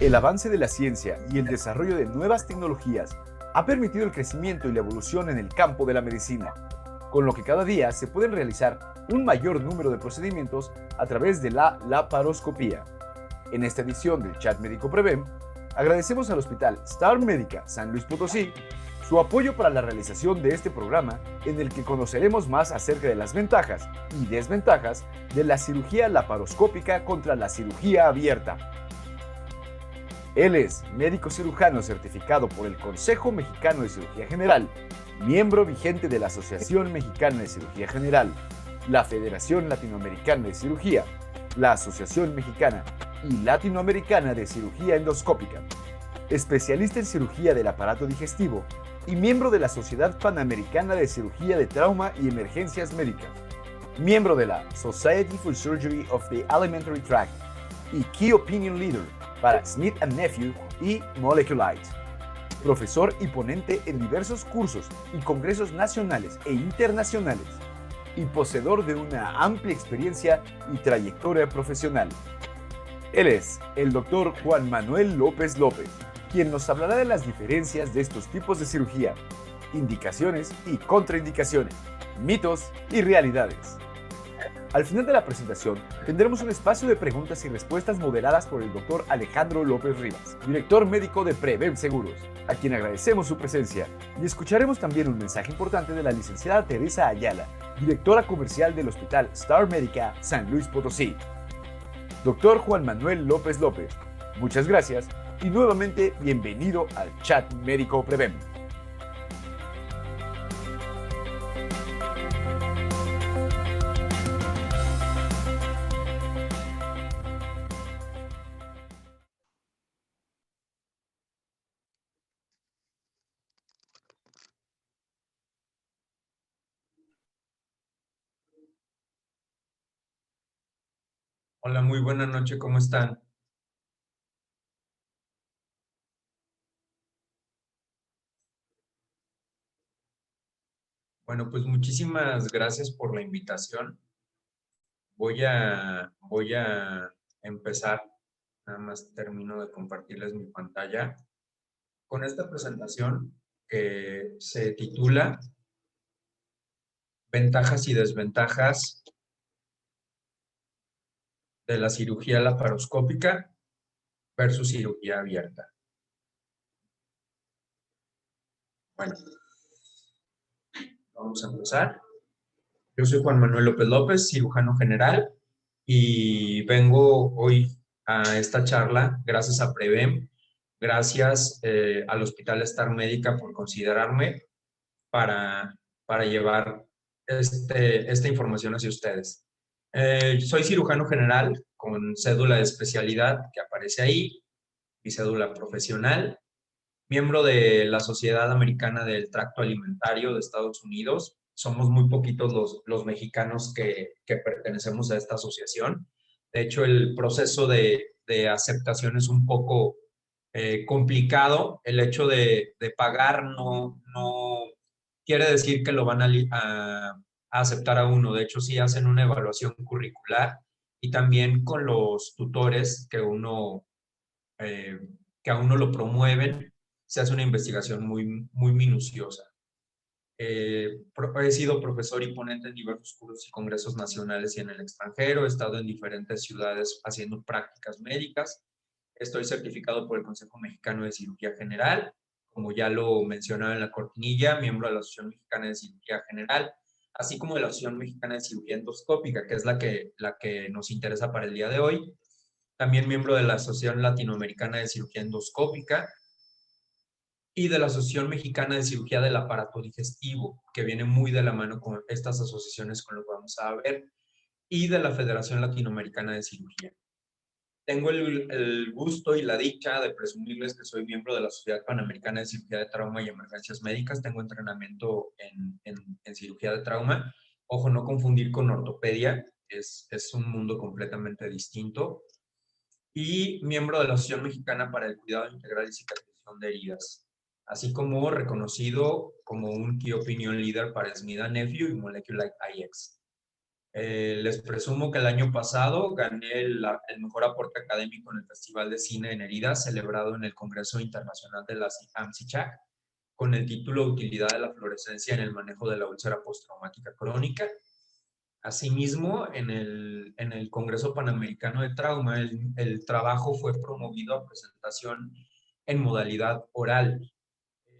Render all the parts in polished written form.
El avance de la ciencia y el desarrollo de nuevas tecnologías ha permitido el crecimiento y la evolución en el campo de la medicina, con lo que cada día se pueden realizar un mayor número de procedimientos a través de la laparoscopía. En esta edición del Chat Médico Prevem, agradecemos al Hospital Star Médica San Luis Potosí su apoyo para la realización de este programa en el que conoceremos más acerca de las ventajas y desventajas de la cirugía laparoscópica contra la cirugía abierta. Él es médico cirujano certificado por el Consejo Mexicano de Cirugía General, miembro vigente de la Asociación Mexicana de Cirugía General, la Federación Latinoamericana de Cirugía, la Asociación Mexicana y Latinoamericana de Cirugía Endoscópica, especialista en cirugía del aparato digestivo y miembro de la Sociedad Panamericana de Cirugía de Trauma y Emergencias Médicas, miembro de la Society for Surgery of the Alimentary Tract y Key Opinion Leader para Smith & Nephew y Moleculite. Profesor y ponente en diversos cursos y congresos nacionales e internacionales, y poseedor de una amplia experiencia y trayectoria profesional. Él es el Dr. Juan Manuel López López, quien nos hablará de las diferencias de estos tipos de cirugía, indicaciones y contraindicaciones, mitos y realidades. Al final de la presentación, tendremos un espacio de preguntas y respuestas moderadas por el Dr. Alejandro López Rivas, director médico de Prevem Seguros, a quien agradecemos su presencia, y escucharemos también un mensaje importante de la licenciada Teresa Ayala, directora comercial del Hospital Star Médica San Luis Potosí. Dr. Juan Manuel López López, muchas gracias y nuevamente bienvenido al Chat Médico Prevem. Hola, muy buena noche, ¿cómo están? Bueno, pues muchísimas gracias por la invitación. Voy a empezar, nada más termino de compartirles mi pantalla, con esta presentación que se titula Ventajas y desventajas de la cirugía laparoscópica versus cirugía abierta. Bueno, vamos a empezar. Yo soy Juan Manuel López López, cirujano general, y vengo hoy a esta charla gracias a Prevem, gracias al Hospital Star Médica por considerarme para, para llevar esta información hacia ustedes. Soy cirujano general con cédula de especialidad que aparece ahí, mi cédula profesional, miembro de la Sociedad Americana del Tracto Alimentario de Estados Unidos. Somos muy poquitos los mexicanos que pertenecemos a esta asociación. De hecho, el proceso de aceptación es un poco complicado. El hecho de pagar no quiere decir que lo van a aceptar a uno. De hecho, sí hacen una evaluación curricular y también con los tutores eh, que a uno lo promueven, se hace una investigación muy minuciosa. He sido profesor y ponente en diversos cursos y congresos nacionales y en el extranjero. He estado en diferentes ciudades haciendo prácticas médicas. Estoy certificado por el Consejo Mexicano de Cirugía General, como ya lo mencionaba en la cortinilla, miembro de la Asociación Mexicana de Cirugía General, así como de la Asociación Mexicana de Cirugía Endoscópica, que es la que nos interesa para el día de hoy. También miembro de la Asociación Latinoamericana de Cirugía Endoscópica y de la Asociación Mexicana de Cirugía del Aparato Digestivo, que viene muy de la mano con estas asociaciones con lo que vamos a ver, y de la Federación Latinoamericana de Cirugía. Tengo el gusto y la dicha de presumirles que soy miembro de la Sociedad Panamericana de Cirugía de Trauma y Emergencias Médicas. Tengo entrenamiento en cirugía de trauma. Ojo, no confundir con ortopedia, es un mundo completamente distinto. Y miembro de la Asociación Mexicana para el Cuidado Integral y Cicatrización de Heridas, así como reconocido como un Key Opinion Leader para Smith & Nephew y Moleculite IX. Les presumo que el año pasado gané el mejor aporte académico en el Festival de Cine en Heridas, celebrado en el Congreso Internacional de la AMSICHAC, con el título Utilidad de la fluorescencia en el manejo de la úlcera postraumática crónica. Asimismo, en el Congreso Panamericano de Trauma, el trabajo fue promovido a presentación en modalidad oral.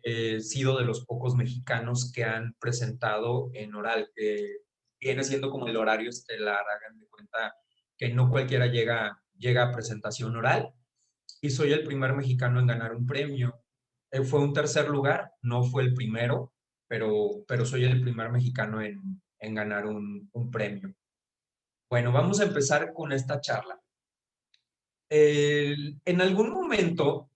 He sido de los pocos mexicanos que han presentado en oral, que viene siendo como el horario estelar, hagan de cuenta que no cualquiera llega a presentación oral, y soy el primer mexicano en ganar un premio. Fue un tercer lugar, no fue el primero, pero soy el primer mexicano en ganar un premio. Bueno, vamos a empezar con esta charla. En algún momento,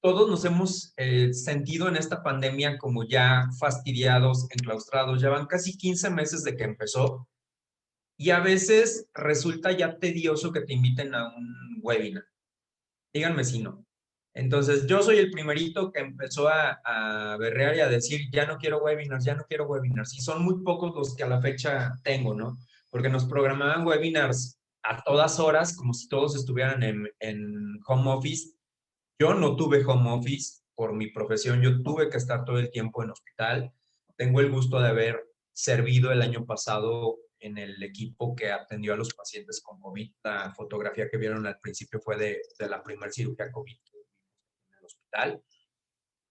todos nos hemos sentido en esta pandemia como ya fastidiados, enclaustrados. Ya van casi 15 meses de que empezó y a veces resulta ya tedioso que te inviten a un webinar. Díganme si no. Entonces, yo soy el primerito que empezó a berrear y a decir, ya no quiero webinars, ya no quiero webinars. Y son muy pocos los que a la fecha tengo, ¿no? Porque nos programaban webinars a todas horas, como si todos estuvieran en home office. Yo no tuve home office por mi profesión, yo tuve que estar todo el tiempo en hospital. Tengo el gusto de haber servido el año pasado en el equipo que atendió a los pacientes con COVID. La fotografía que vieron al principio fue de la primera cirugía COVID en el hospital.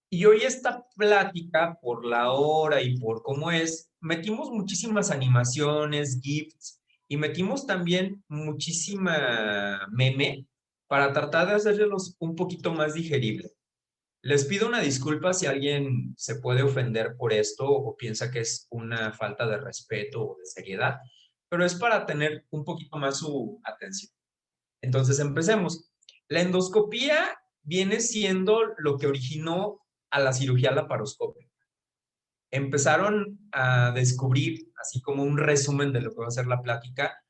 Y hoy esta plática, por la hora y por cómo es, metimos muchísimas animaciones, GIFs, y metimos también muchísima meme para tratar de hacerlos un poquito más digerible. Les pido una disculpa si alguien se puede ofender por esto o piensa que es una falta de respeto o de seriedad, pero es para tener un poquito más su atención. Entonces, empecemos. La endoscopía viene siendo lo que originó a la cirugía laparoscópica. Empezaron a descubrir, así como un resumen de lo que va a ser la plática,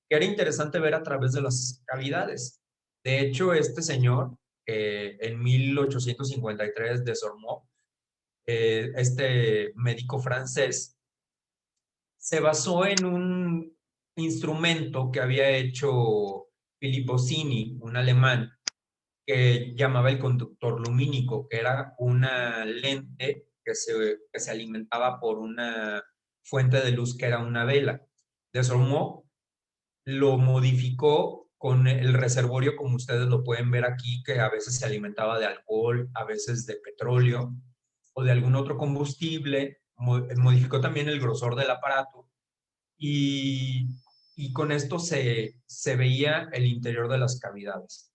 que era interesante ver a través de las cavidades. De hecho, este señor, en 1853 Desormeaux, este médico francés, se basó en un instrumento que había hecho Filippo Sini, un alemán, que llamaba el conductor lumínico, que era una lente que se alimentaba por una fuente de luz que era una vela. Desormeaux lo modificó con el reservorio, como ustedes lo pueden ver aquí, que a veces se alimentaba de alcohol, a veces de petróleo o de algún otro combustible. Modificó también el grosor del aparato y, y con esto se veía el interior de las cavidades.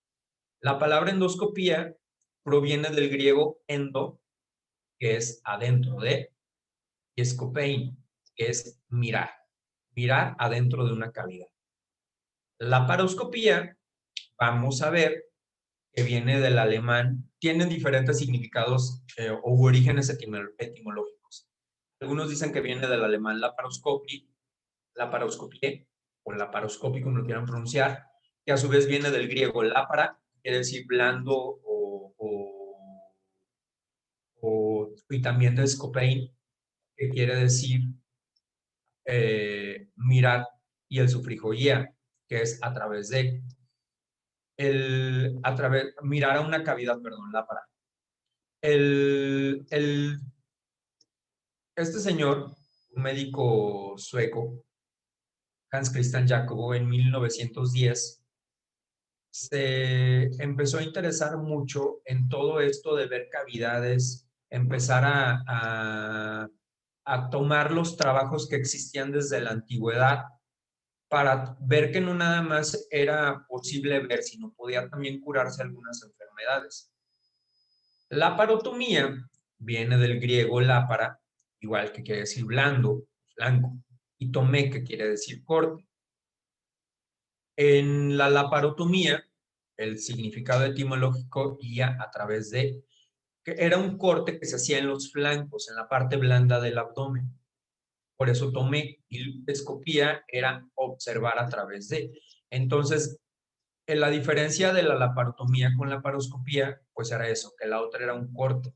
La palabra endoscopía proviene del griego endo, que es adentro de, y escopein, que es mirar, mirar adentro de una cavidad. La paroscopía, vamos a ver, que viene del alemán, tienen diferentes significados o orígenes etimológicos. Algunos dicen que viene del alemán laparoscopie, o laparoscopy, como lo quieran pronunciar, que a su vez viene del griego lápara, quiere decir blando y también de scopein, que quiere decir mirar, y el sufrijo ia, que es a través de. Mirar a una cavidad, perdón, lápara. Este señor, un médico sueco, Hans Christian Jacobo, en 1910, se empezó a interesar mucho en todo esto de ver cavidades, empezar a tomar los trabajos que existían desde la antigüedad para ver que no nada más era posible ver, sino podía también curarse algunas enfermedades. La parotomía viene del griego lápara, igual que quiere decir blando, blanco, y tomé, que quiere decir corte. En la laparotomía, el significado etimológico guía a través de que era un corte que se hacía en los flancos, en la parte blanda del abdomen. Por eso tomé, y escopía era observar a través de. Entonces, en la diferencia de la laparotomía con la paroscopía, pues era eso, que la otra era un corte.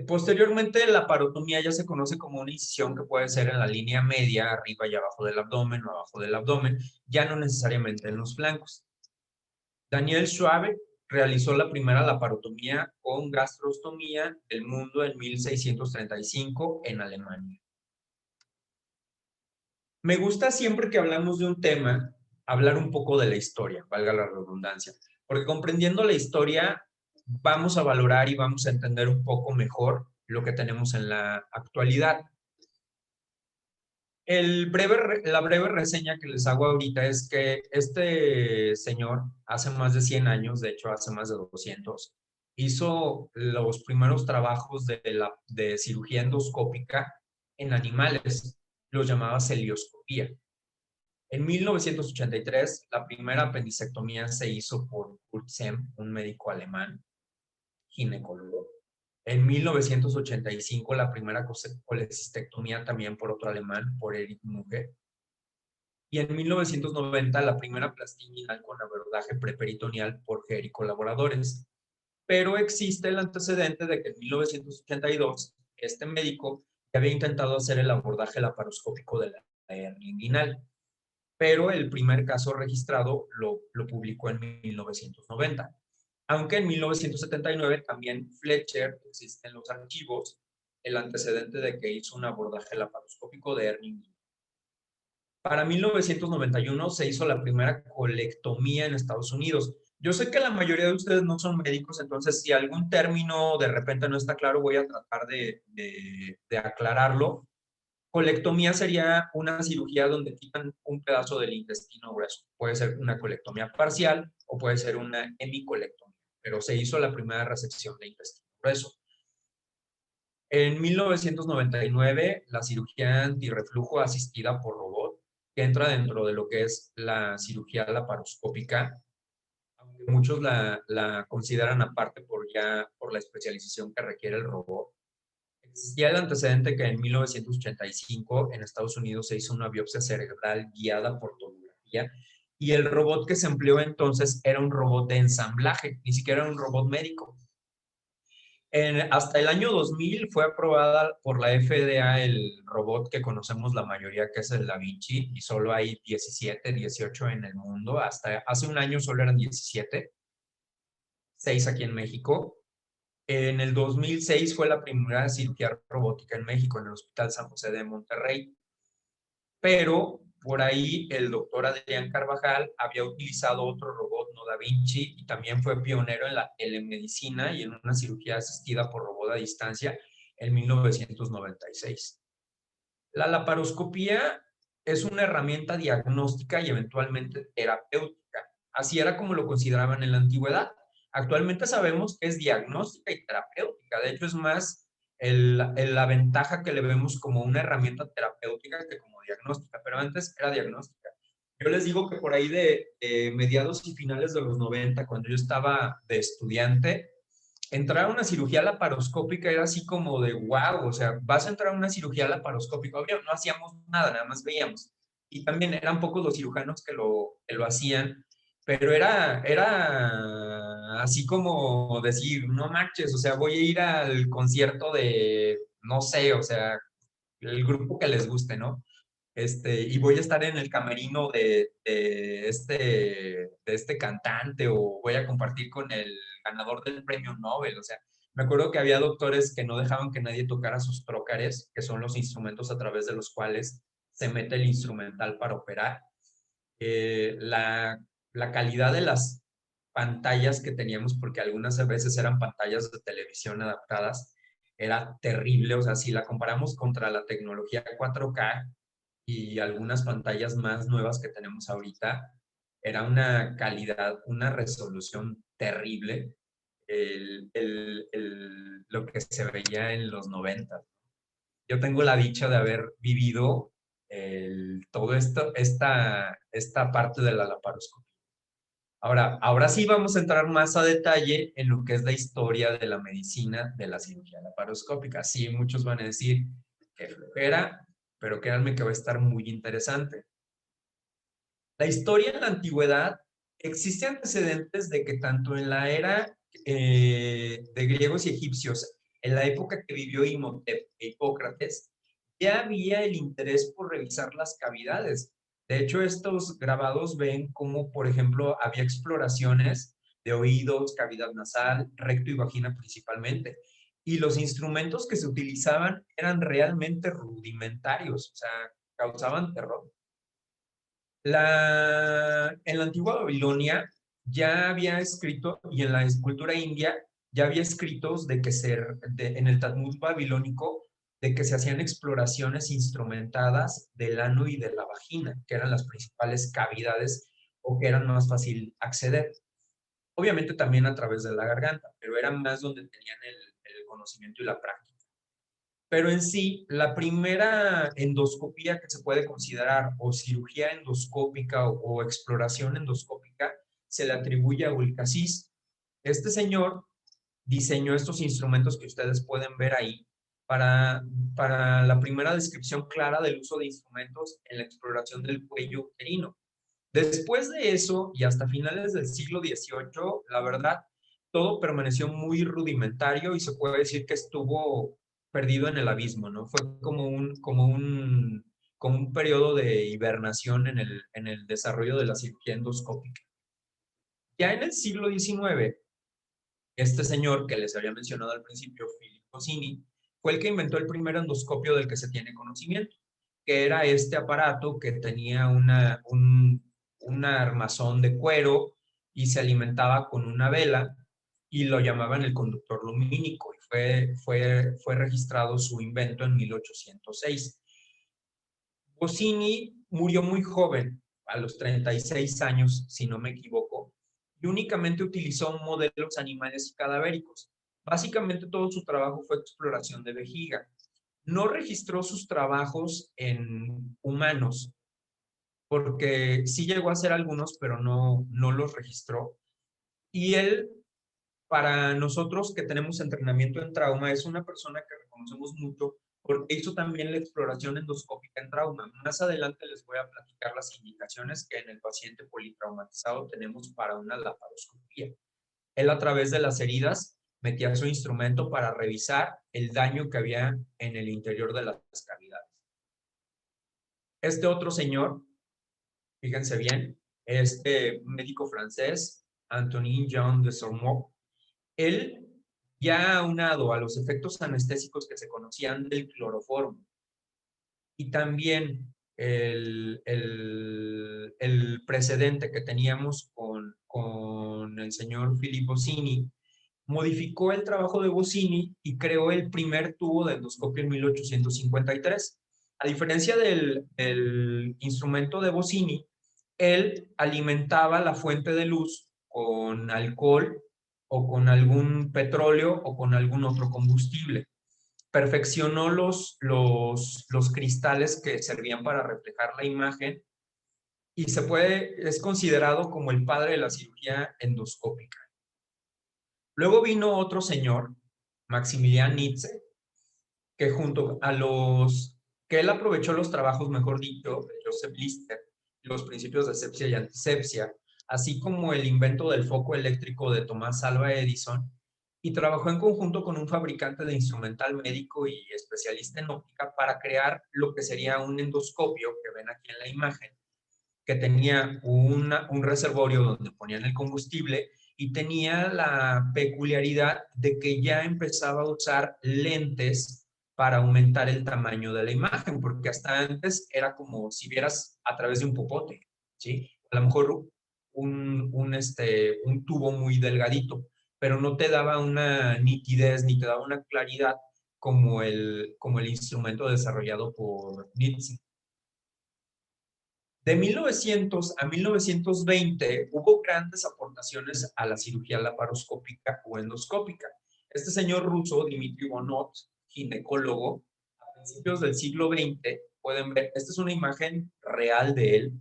Posteriormente, la parotomía ya se conoce como una incisión que puede ser en la línea media, arriba y abajo del abdomen o abajo del abdomen, ya no necesariamente en los flancos. Daniel Schwabe realizó la primera laparotomía con gastrostomía del mundo en 1635 en Alemania. Me gusta siempre que hablamos de un tema, hablar un poco de la historia, valga la redundancia, porque comprendiendo la historia vamos a valorar y vamos a entender un poco mejor lo que tenemos en la actualidad. La breve reseña que les hago ahorita es que este señor, hace más de 100 años, de hecho hace más de 200, hizo los primeros trabajos de cirugía endoscópica en animales, los llamaba celioscopía. En 1983, la primera apendicectomía se hizo por Kurt Sem, un médico alemán, ginecólogo. En 1985, la primera colecistectomía también por otro alemán, por Erich Muge. Y en 1990, la primera plastia inguinal con abordaje preperitoneal por Ger y colaboradores. Pero existe el antecedente de que en 1982, este médico había intentado hacer el abordaje laparoscópico de la hernia inguinal, pero el primer caso registrado lo publicó en 1990. Aunque en 1979 también Fletcher, existe en los archivos, el antecedente de que hizo un abordaje laparoscópico de hernia inguinal. Para 1991 se hizo la primera colectomía en Estados Unidos. Yo sé que la mayoría de ustedes no son médicos, entonces si algún término de repente no está claro, voy a tratar de aclararlo. Colectomía sería una cirugía donde quitan un pedazo del intestino grueso. Puede ser una colectomía parcial o puede ser una hemicolectomía, pero se hizo la primera resección de intestino grueso. En 1999, la cirugía antirreflujo asistida por robot, que entra dentro de lo que es la cirugía laparoscópica, aunque muchos la consideran aparte por la especialización que requiere el robot. Existía el antecedente que en 1985 en Estados Unidos se hizo una biopsia cerebral guiada por tomografía y el robot que se empleó entonces era un robot de ensamblaje, ni siquiera era un robot médico. Hasta el año 2000 fue aprobada por la FDA el robot que conocemos la mayoría, que es el Da Vinci, y solo hay 17, 18 en el mundo. Hasta hace un año solo eran 17, 6 aquí en México. En el 2006 fue la primera cirugía robótica en México, en el Hospital San José de Monterrey. Pero por ahí el doctor Adrián Carvajal había utilizado otro robot, no Da Vinci, y también fue pionero en la telemedicina y en una cirugía asistida por robot a distancia en 1996. La laparoscopía es una herramienta diagnóstica y eventualmente terapéutica. Así era como lo consideraban en la antigüedad. Actualmente sabemos que es diagnóstica y terapéutica. De hecho, es más la ventaja que le vemos como una herramienta terapéutica que como diagnóstica, pero antes era diagnóstica. Yo les digo que por ahí de mediados y finales de los 90, cuando yo estaba de estudiante, entrar a una cirugía laparoscópica era así como de wow, o sea, vas a entrar a una cirugía laparoscópica, obvio, no hacíamos nada, nada más veíamos. Y también eran pocos los cirujanos que lo hacían, pero era así como decir, no manches, o sea, voy a ir al concierto de, no sé, o sea, el grupo que les guste, ¿no? Y voy a estar en el camerino de este cantante o voy a compartir con el ganador del premio Nobel. O sea, me acuerdo que había doctores que no dejaban que nadie tocara sus trócares, que son los instrumentos a través de los cuales se mete el instrumental para operar. La calidad de las pantallas que teníamos, porque algunas veces eran pantallas de televisión adaptadas, era terrible. O sea, si la comparamos contra la tecnología 4K y algunas pantallas más nuevas que tenemos ahorita, era una calidad, una resolución terrible lo que se veía en los 90. Yo tengo la dicha de haber vivido todo esto, esta parte de la laparoscopia. Ahora sí vamos a entrar más a detalle en lo que es la historia de la medicina de la cirugía laparoscópica. Sí, muchos van a decir que flojera, pero créanme que va a estar muy interesante. La historia en la antigüedad, existen antecedentes de que tanto en la era de griegos y egipcios, en la época que vivió Imhotep e Hipócrates, ya había el interés por revisar las cavidades. De hecho, estos grabados ven cómo, por ejemplo, había exploraciones de oídos, cavidad nasal, recto y vagina principalmente. Y los instrumentos que se utilizaban eran realmente rudimentarios, o sea, causaban terror. En la antigua Babilonia ya había escrito, y en la escultura india ya había escritos en el Talmud babilónico, de que se hacían exploraciones instrumentadas del ano y de la vagina, que eran las principales cavidades o que eran más fácil acceder. Obviamente también a través de la garganta, pero era más donde tenían el conocimiento y la práctica. Pero en sí, la primera endoscopía que se puede considerar o cirugía endoscópica o exploración endoscópica se le atribuye a Ulcasís. Este señor diseñó estos instrumentos que ustedes pueden ver ahí para la primera descripción clara del uso de instrumentos en la exploración del cuello uterino. Después de eso, y hasta finales del siglo XVIII, la verdad, todo permaneció muy rudimentario y se puede decir que estuvo perdido en el abismo, ¿no? Fue como un periodo de hibernación en el desarrollo de la cirugía endoscópica. Ya en el siglo XIX, este señor que les había mencionado al principio, Filippo Sini, fue el que inventó el primer endoscopio del que se tiene conocimiento, que era este aparato que tenía un armazón de cuero y se alimentaba con una vela y lo llamaban el conductor lumínico y fue registrado su invento en 1806. Bossini murió muy joven, a los 36 años, si no me equivoco, y únicamente utilizó modelos animales cadavéricos. Básicamente todo su trabajo fue exploración de vejiga. No registró sus trabajos en humanos, porque sí llegó a hacer algunos, pero no los registró. Y él, para nosotros que tenemos entrenamiento en trauma, es una persona que reconocemos mucho porque hizo también la exploración endoscópica en trauma. Más adelante les voy a platicar las indicaciones que en el paciente politraumatizado tenemos para una laparoscopía. Él, a través de las heridas, metía su instrumento para revisar el daño que había en el interior de las cavidades. Este otro señor, fíjense bien, este médico francés, Antonin Jean de Sormeau, él, ya aunado a los efectos anestésicos que se conocían del cloroformo y también el precedente que teníamos con el señor Filippo Bossini, modificó el trabajo de Bossini y creó el primer tubo de endoscopio en 1853. A diferencia del instrumento de Bossini, él alimentaba la fuente de luz con alcohol o con algún petróleo o con algún otro combustible. Perfeccionó los cristales que servían para reflejar la imagen y es considerado como el padre de la cirugía endoscópica. Luego vino otro señor, Maximilian Nietzsche, que que él aprovechó los trabajos, mejor dicho, de Joseph Lister, los principios de asepsia y antisepsia, así como el invento del foco eléctrico de Tomás Alva Edison, y trabajó en conjunto con un fabricante de instrumental médico y especialista en óptica para crear lo que sería un endoscopio que ven aquí en la imagen, que tenía un reservorio donde ponían el combustible y tenía la peculiaridad de que ya empezaba a usar lentes para aumentar el tamaño de la imagen, porque hasta antes era como si vieras a través de un popote, ¿sí? A lo mejor un tubo muy delgadito, pero no te daba una nitidez ni te daba una claridad como el instrumento desarrollado por Nietzsche. De 1900 a 1920 hubo grandes aportaciones a la cirugía laparoscópica o endoscópica. Este señor ruso, Dmitry Bonot, ginecólogo, a principios del siglo XX, pueden ver, esta es una imagen real de él,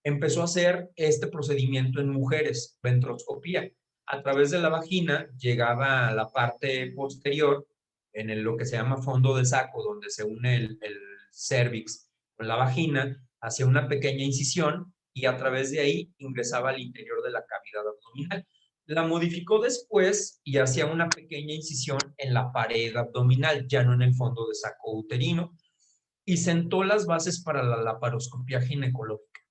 empezó a hacer este procedimiento en mujeres, ventroscopía. A través de la vagina llegaba a la parte posterior, lo que se llama fondo de saco, donde se une el cervix con la vagina, hacía una pequeña incisión y a través de ahí ingresaba al interior de la cavidad abdominal. La modificó después y hacía una pequeña incisión en la pared abdominal, ya no en el fondo de saco uterino, y sentó las bases para la laparoscopia ginecológica.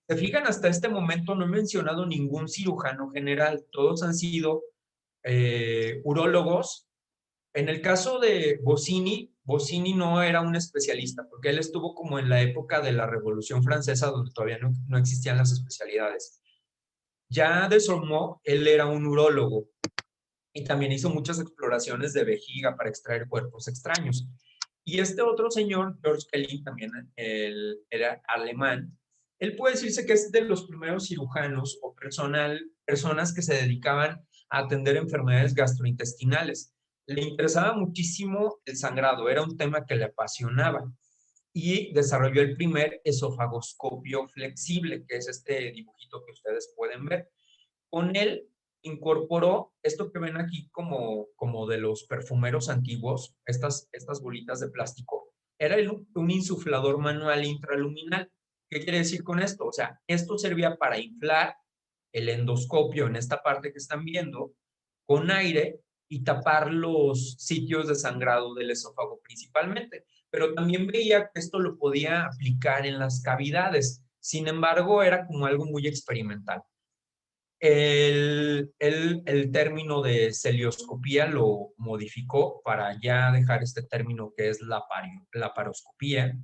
Se fijan, hasta este momento no he mencionado ningún cirujano general, todos han sido urólogos. En el caso de Bossini, Bossini no era un especialista, porque él estuvo como en la época de la Revolución Francesa, donde todavía no existían las especialidades. Ya de Sormeau, él era un urólogo y también hizo muchas exploraciones de vejiga para extraer cuerpos extraños. Y este otro señor, George Kelly, también él era alemán, él puede decirse que es de los primeros cirujanos o personas que se dedicaban a atender enfermedades gastrointestinales. Le interesaba muchísimo el sangrado, era un tema que le apasionaba y desarrolló el primer esofagoscopio flexible, que es este dibujito que ustedes pueden ver. Con él incorporó esto que ven aquí como de los perfumeros antiguos, estas bolitas de plástico. Era un insuflador manual intraluminal. ¿Qué quiere decir con esto? O sea, esto servía para inflar el endoscopio en esta parte que están viendo con aire y tapar los sitios de sangrado del esófago principalmente. Pero también veía que esto lo podía aplicar en las cavidades. Sin embargo, era como algo muy experimental. El término de celioscopía lo modificó para ya dejar este término que es laparoscopía.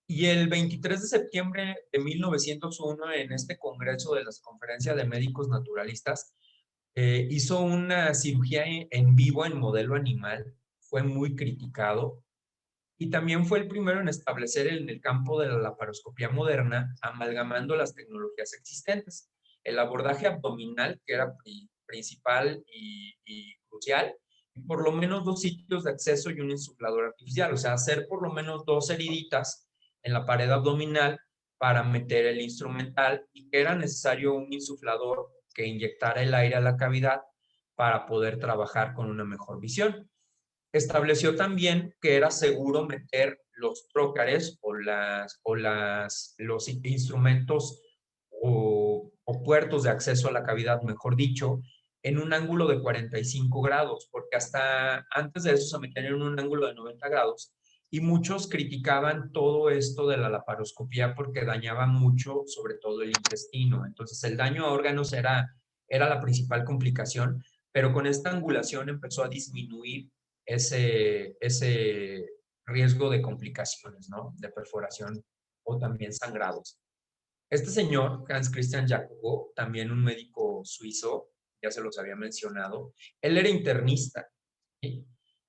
Y el 23 de septiembre de 1901, en este congreso de las conferencias de médicos naturalistas, hizo una cirugía en vivo en modelo animal. Fue muy criticado. Y también fue el primero en establecer en el campo de la laparoscopía moderna, amalgamando las tecnologías existentes. El abordaje abdominal, que era principal y crucial, y por lo menos 2 sitios de acceso y un insuflador artificial, o sea, hacer por lo menos 2 heriditas en la pared abdominal para meter el instrumental y que era necesario un insuflador que inyectara el aire a la cavidad para poder trabajar con una mejor visión. Estableció también que era seguro meter los trócares los instrumentos o puertos de acceso a la cavidad, mejor dicho, en un ángulo de 45 grados, porque hasta antes de eso se metían en un ángulo de 90 grados y muchos criticaban todo esto de la laparoscopía porque dañaba mucho, sobre todo el intestino. Entonces el daño a órganos era la principal complicación, pero con esta angulación empezó a disminuir ese riesgo de complicaciones, ¿no? De perforación o también sangrados. Este señor, Hans Christian Jacobo, también un médico suizo, ya se los había mencionado, él era internista, ¿sí?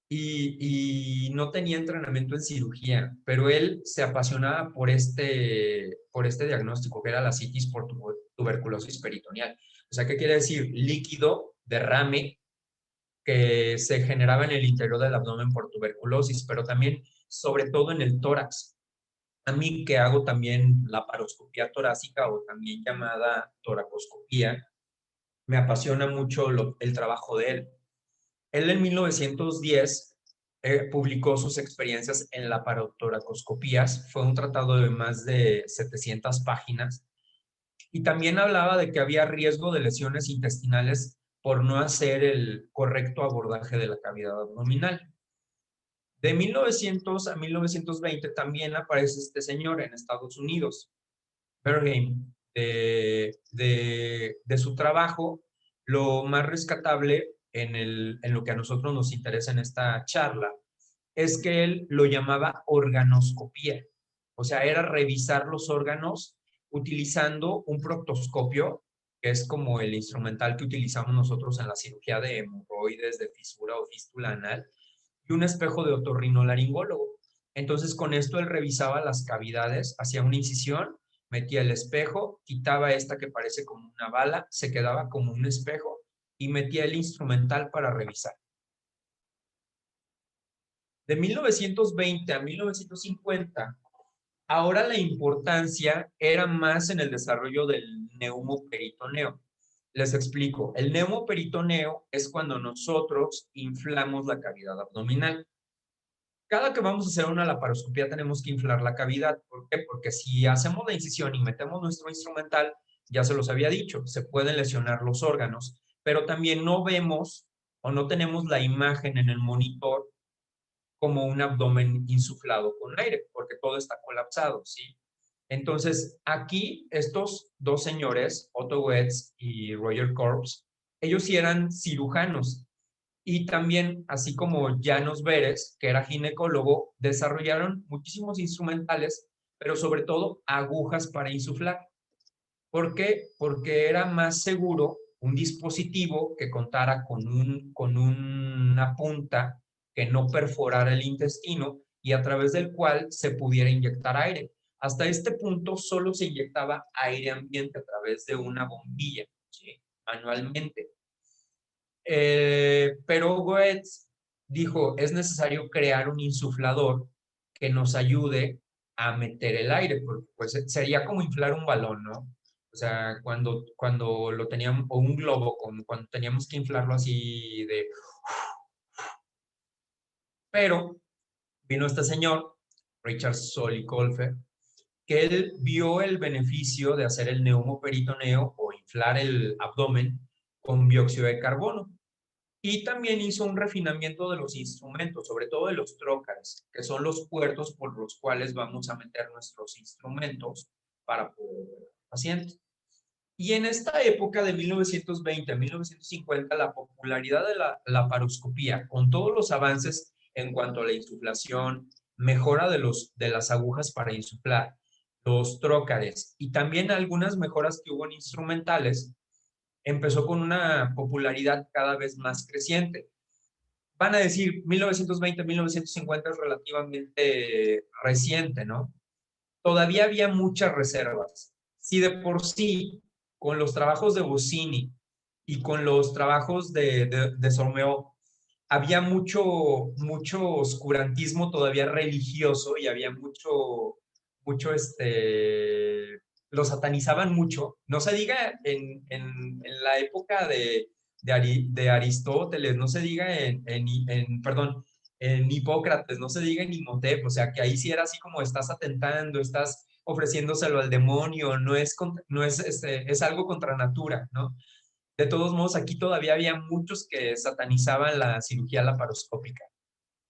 Y no tenía entrenamiento en cirugía, pero él se apasionaba por este diagnóstico, que era la citis por tuberculosis peritoneal. O sea, ¿qué quiere decir? Líquido, derrame, que se generaba en el interior del abdomen por tuberculosis, pero también, sobre todo en el tórax. A mí que hago también laparoscopía torácica o también llamada toracoscopía, me apasiona mucho el trabajo de él. Él en 1910 publicó sus experiencias en laparotoracoscopías, fue un tratado de más de 700 páginas y también hablaba de que había riesgo de lesiones intestinales por no hacer el correcto abordaje de la cavidad abdominal. De 1900 a 1920 también aparece este señor en Estados Unidos, Bernheim. De su trabajo, lo más rescatable en lo que a nosotros nos interesa en esta charla es que él lo llamaba organoscopía. O sea, era revisar los órganos utilizando un proctoscopio, que es como el instrumental que utilizamos nosotros en la cirugía de hemorroides, de fisura o fístula anal, y un espejo de otorrinolaringólogo. Entonces, con esto él revisaba las cavidades, hacía una incisión, metía el espejo, quitaba esta que parece como una bala, se quedaba como un espejo y metía el instrumental para revisar. De 1920 a 1950, ahora la importancia era más en el desarrollo del neumoperitoneo. Les explico, el neumoperitoneo es cuando nosotros inflamos la cavidad abdominal. Cada que vamos a hacer una laparoscopía tenemos que inflar la cavidad. ¿Por qué? Porque si hacemos la incisión y metemos nuestro instrumental, ya se los había dicho, se pueden lesionar los órganos, pero también no vemos o no tenemos la imagen en el monitor como un abdomen insuflado con aire, porque todo está colapsado, ¿sí? Entonces, aquí estos dos señores, Otto Goetz y Roger Korps, ellos sí eran cirujanos y también, así como Janos Veres, que era ginecólogo, desarrollaron muchísimos instrumentales, pero sobre todo agujas para insuflar. ¿Por qué? Porque era más seguro un dispositivo que contara con una punta que no perforara el intestino y a través del cual se pudiera inyectar aire. Hasta este punto solo se inyectaba aire ambiente a través de una bombilla, ¿sí? Manualmente. Pero Goetz dijo, es necesario crear un insuflador que nos ayude a meter el aire, porque pues sería como inflar un balón, ¿no? O sea, cuando lo teníamos, o un globo, cuando teníamos que inflarlo así de... Pero vino este señor, Richard Solly-Colfer, que él vio el beneficio de hacer el neumoperitoneo o inflar el abdomen con dióxido de carbono. Y también hizo un refinamiento de los instrumentos, sobre todo de los trócares, que son los puertos por los cuales vamos a meter nuestros instrumentos para poder ver al paciente. Y en esta época de 1920 a 1950, la popularidad de la laparoscopía, con todos los avances en cuanto a la insuflación, mejora de las agujas para insuflar, los trócares y también algunas mejoras que hubo en instrumentales, empezó con una popularidad cada vez más creciente. Van a decir, 1920, 1950 es relativamente reciente, ¿no? Todavía había muchas reservas. Si de por sí, con los trabajos de Bossini y con los trabajos de Sormeau, había mucho oscurantismo todavía religioso y había mucho lo satanizaban mucho. No se diga en la época de Aristóteles, no se diga perdón, en Hipócrates, no se diga en Imhotep, o sea, que ahí sí era así como estás atentando, estás ofreciéndoselo al demonio, es algo contra natura, ¿no? De todos modos, aquí todavía había muchos que satanizaban la cirugía laparoscópica.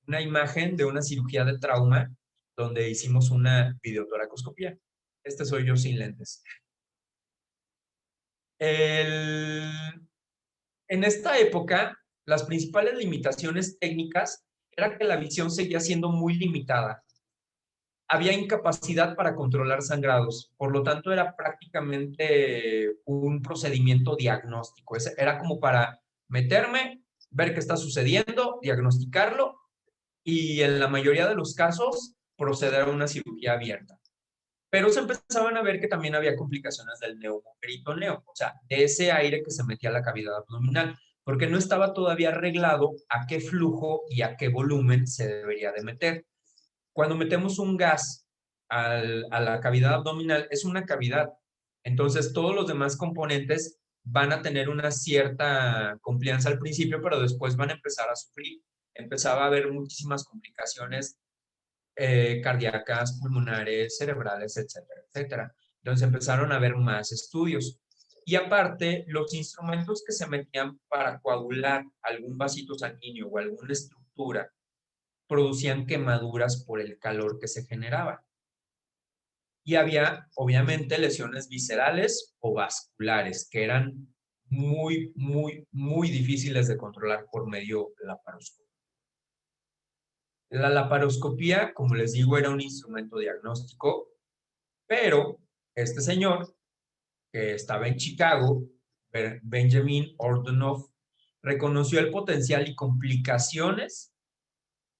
Una imagen de una cirugía de trauma donde hicimos una videotoracoscopía. Este soy yo sin lentes. En esta época, las principales limitaciones técnicas era que la visión seguía siendo muy limitada. Había incapacidad para controlar sangrados, por lo tanto era prácticamente un procedimiento diagnóstico. Era como para meterme, ver qué está sucediendo, diagnosticarlo y en la mayoría de los casos proceder a una cirugía abierta. Pero se empezaban a ver que también había complicaciones del neumoperitoneo, o sea, de ese aire que se metía a la cavidad abdominal, porque no estaba todavía arreglado a qué flujo y a qué volumen se debería de meter. Cuando metemos un gas a la cavidad abdominal, es una cavidad. Entonces, todos los demás componentes van a tener una cierta complianza al principio, pero después van a empezar a sufrir. Empezaba a haber muchísimas complicaciones cardíacas, pulmonares, cerebrales, etcétera, etcétera. Entonces empezaron a haber más estudios. Y aparte, los instrumentos que se metían para coagular algún vasito sanguíneo o alguna estructura producían quemaduras por el calor que se generaba. Y había, obviamente, lesiones viscerales o vasculares que eran muy difíciles de controlar por medio laparoscópico. La laparoscopía, como les digo, era un instrumento diagnóstico, pero este señor, que estaba en Chicago, Benjamin Ordonoff, reconoció el potencial y complicaciones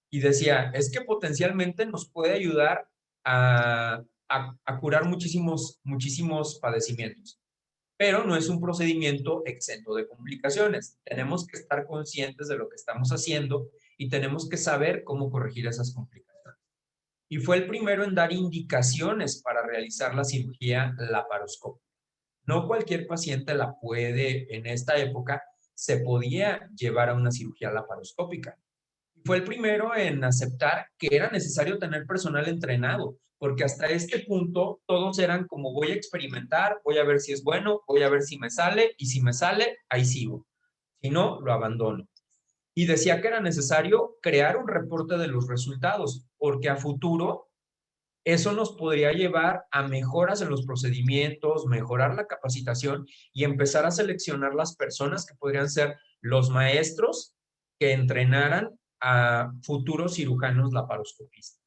y decía, es que potencialmente nos puede ayudar a curar muchísimos padecimientos, pero no es un procedimiento exento de complicaciones. Tenemos que estar conscientes de lo que estamos haciendo y tenemos que saber cómo corregir esas complicaciones. Y fue el primero en dar indicaciones para realizar la cirugía laparoscópica. No cualquier paciente la puede, en esta época, se podía llevar a una cirugía laparoscópica. Fue el primero en aceptar que era necesario tener personal entrenado, porque hasta este punto todos eran como voy a experimentar, voy a ver si es bueno, voy a ver si me sale, y si me sale, ahí sigo. Si no, lo abandono. Y decía que era necesario crear un reporte de los resultados, porque a futuro eso nos podría llevar a mejoras en los procedimientos, mejorar la capacitación y empezar a seleccionar las personas que podrían ser los maestros que entrenaran a futuros cirujanos laparoscopistas.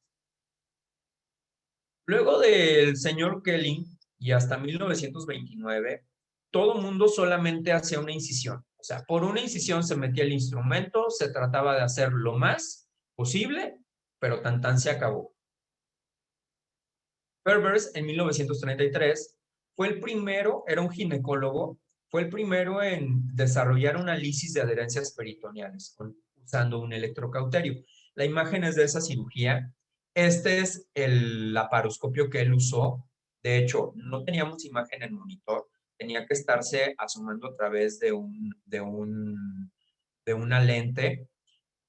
Luego del señor Kelly y hasta 1929, todo mundo solamente hacía una incisión. O sea, por una incisión se metía el instrumento, se trataba de hacer lo más posible, pero tan se acabó. Perbers en 1933 fue el primero, era un ginecólogo, fue el primero en desarrollar una lisis de adherencias peritoneales usando un electrocauterio. La imagen es de esa cirugía. Este es el laparoscopio que él usó. De hecho, no teníamos imagen en monitor, tenía que estarse asomando a través de una lente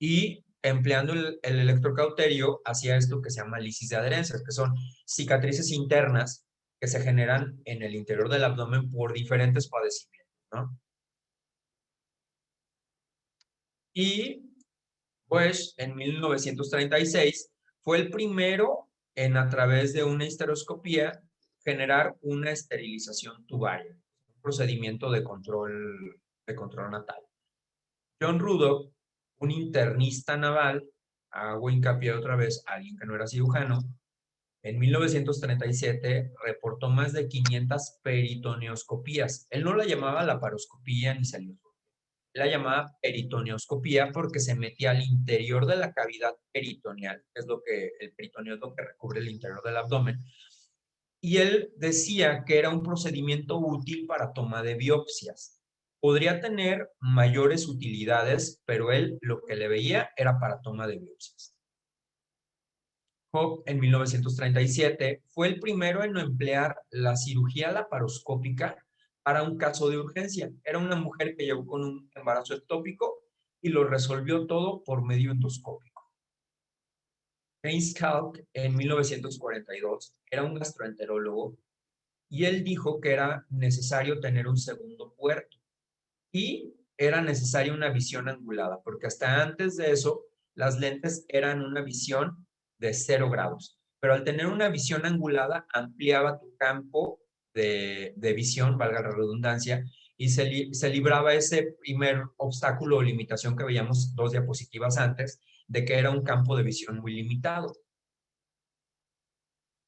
y empleando el electrocauterio hacía esto que se llama lisis de adherencias, que son cicatrices internas que se generan en el interior del abdomen por diferentes padecimientos, ¿no? Y pues en 1936 fue el primero en a través de una histeroscopía generar una esterilización tubaria, un procedimiento de control natal. John Rudolph, un internista naval, hago hincapié otra vez, alguien que no era cirujano, en 1937 reportó más de 500 peritoneoscopías. Él no la llamaba laparoscopía ni celioscopía. Él la llamaba peritoneoscopía porque se metía al interior de la cavidad peritoneal, que es lo que el peritoneo es lo que recubre el interior del abdomen. Y él decía que era un procedimiento útil para toma de biopsias. Podría tener mayores utilidades, pero él lo que le veía era para toma de biopsias. Hope, en 1937, fue el primero en emplear la cirugía laparoscópica para un caso de urgencia. Era una mujer que llegó con un embarazo ectópico y lo resolvió todo por medio endoscópico. James Kalk, en 1942, era un gastroenterólogo y él dijo que era necesario tener un segundo puerto y era necesaria una visión angulada, porque hasta antes de eso las lentes eran una visión de 0 grados, pero al tener una visión angulada ampliaba tu campo de visión, valga la redundancia, y se libraba ese primer obstáculo o limitación que veíamos 2 diapositivas antes, de que era un campo de visión muy limitado.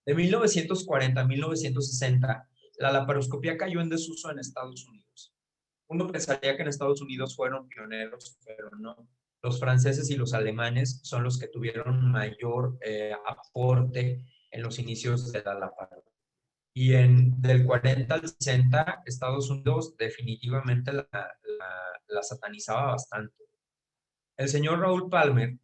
De 1940 a 1960, la laparoscopía cayó en desuso en Estados Unidos. Uno pensaría que en Estados Unidos fueron pioneros, pero no. Los franceses y los alemanes son los que tuvieron mayor aporte en los inicios de la laparoscopia. Y del 40 al 60, Estados Unidos definitivamente la satanizaba bastante. El señor Raúl Palmer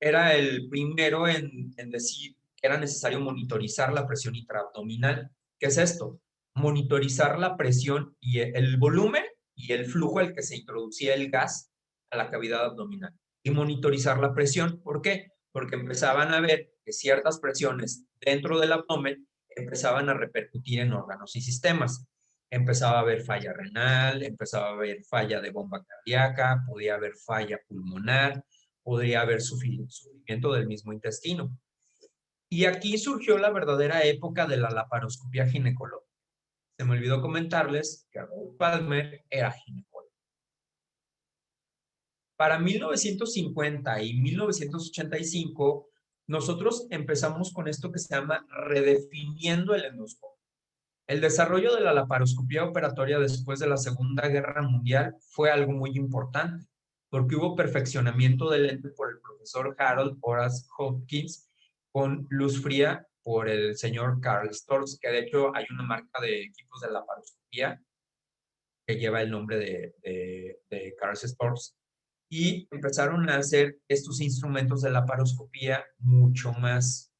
era el primero en decir que era necesario monitorizar la presión intraabdominal. ¿Qué es esto? Monitorizar la presión y el volumen y el flujo al que se introducía el gas a la cavidad abdominal. Y monitorizar la presión. ¿Por qué? Porque empezaban a ver que ciertas presiones dentro del abdomen empezaban a repercutir en órganos y sistemas. Empezaba a haber falla renal, empezaba a haber falla de bomba cardíaca, podía haber falla pulmonar, podría haber sufrimiento del mismo intestino. Y aquí surgió la verdadera época de la laparoscopia ginecológica. Se me olvidó comentarles que Raúl Palmer era ginecólogo. Para 1950 y 1985, nosotros empezamos con esto que se llama redefiniendo el endoscopio. El desarrollo de la laparoscopía operatoria después de la Segunda Guerra Mundial fue algo muy importante, porque hubo perfeccionamiento del lente por el profesor Harold Horace Hopkins con luz fría por el señor Karl Storz, que de hecho hay una marca de equipos de laparoscopía que lleva el nombre de Karl Storz. Y empezaron a hacer estos instrumentos de laparoscopía mucho más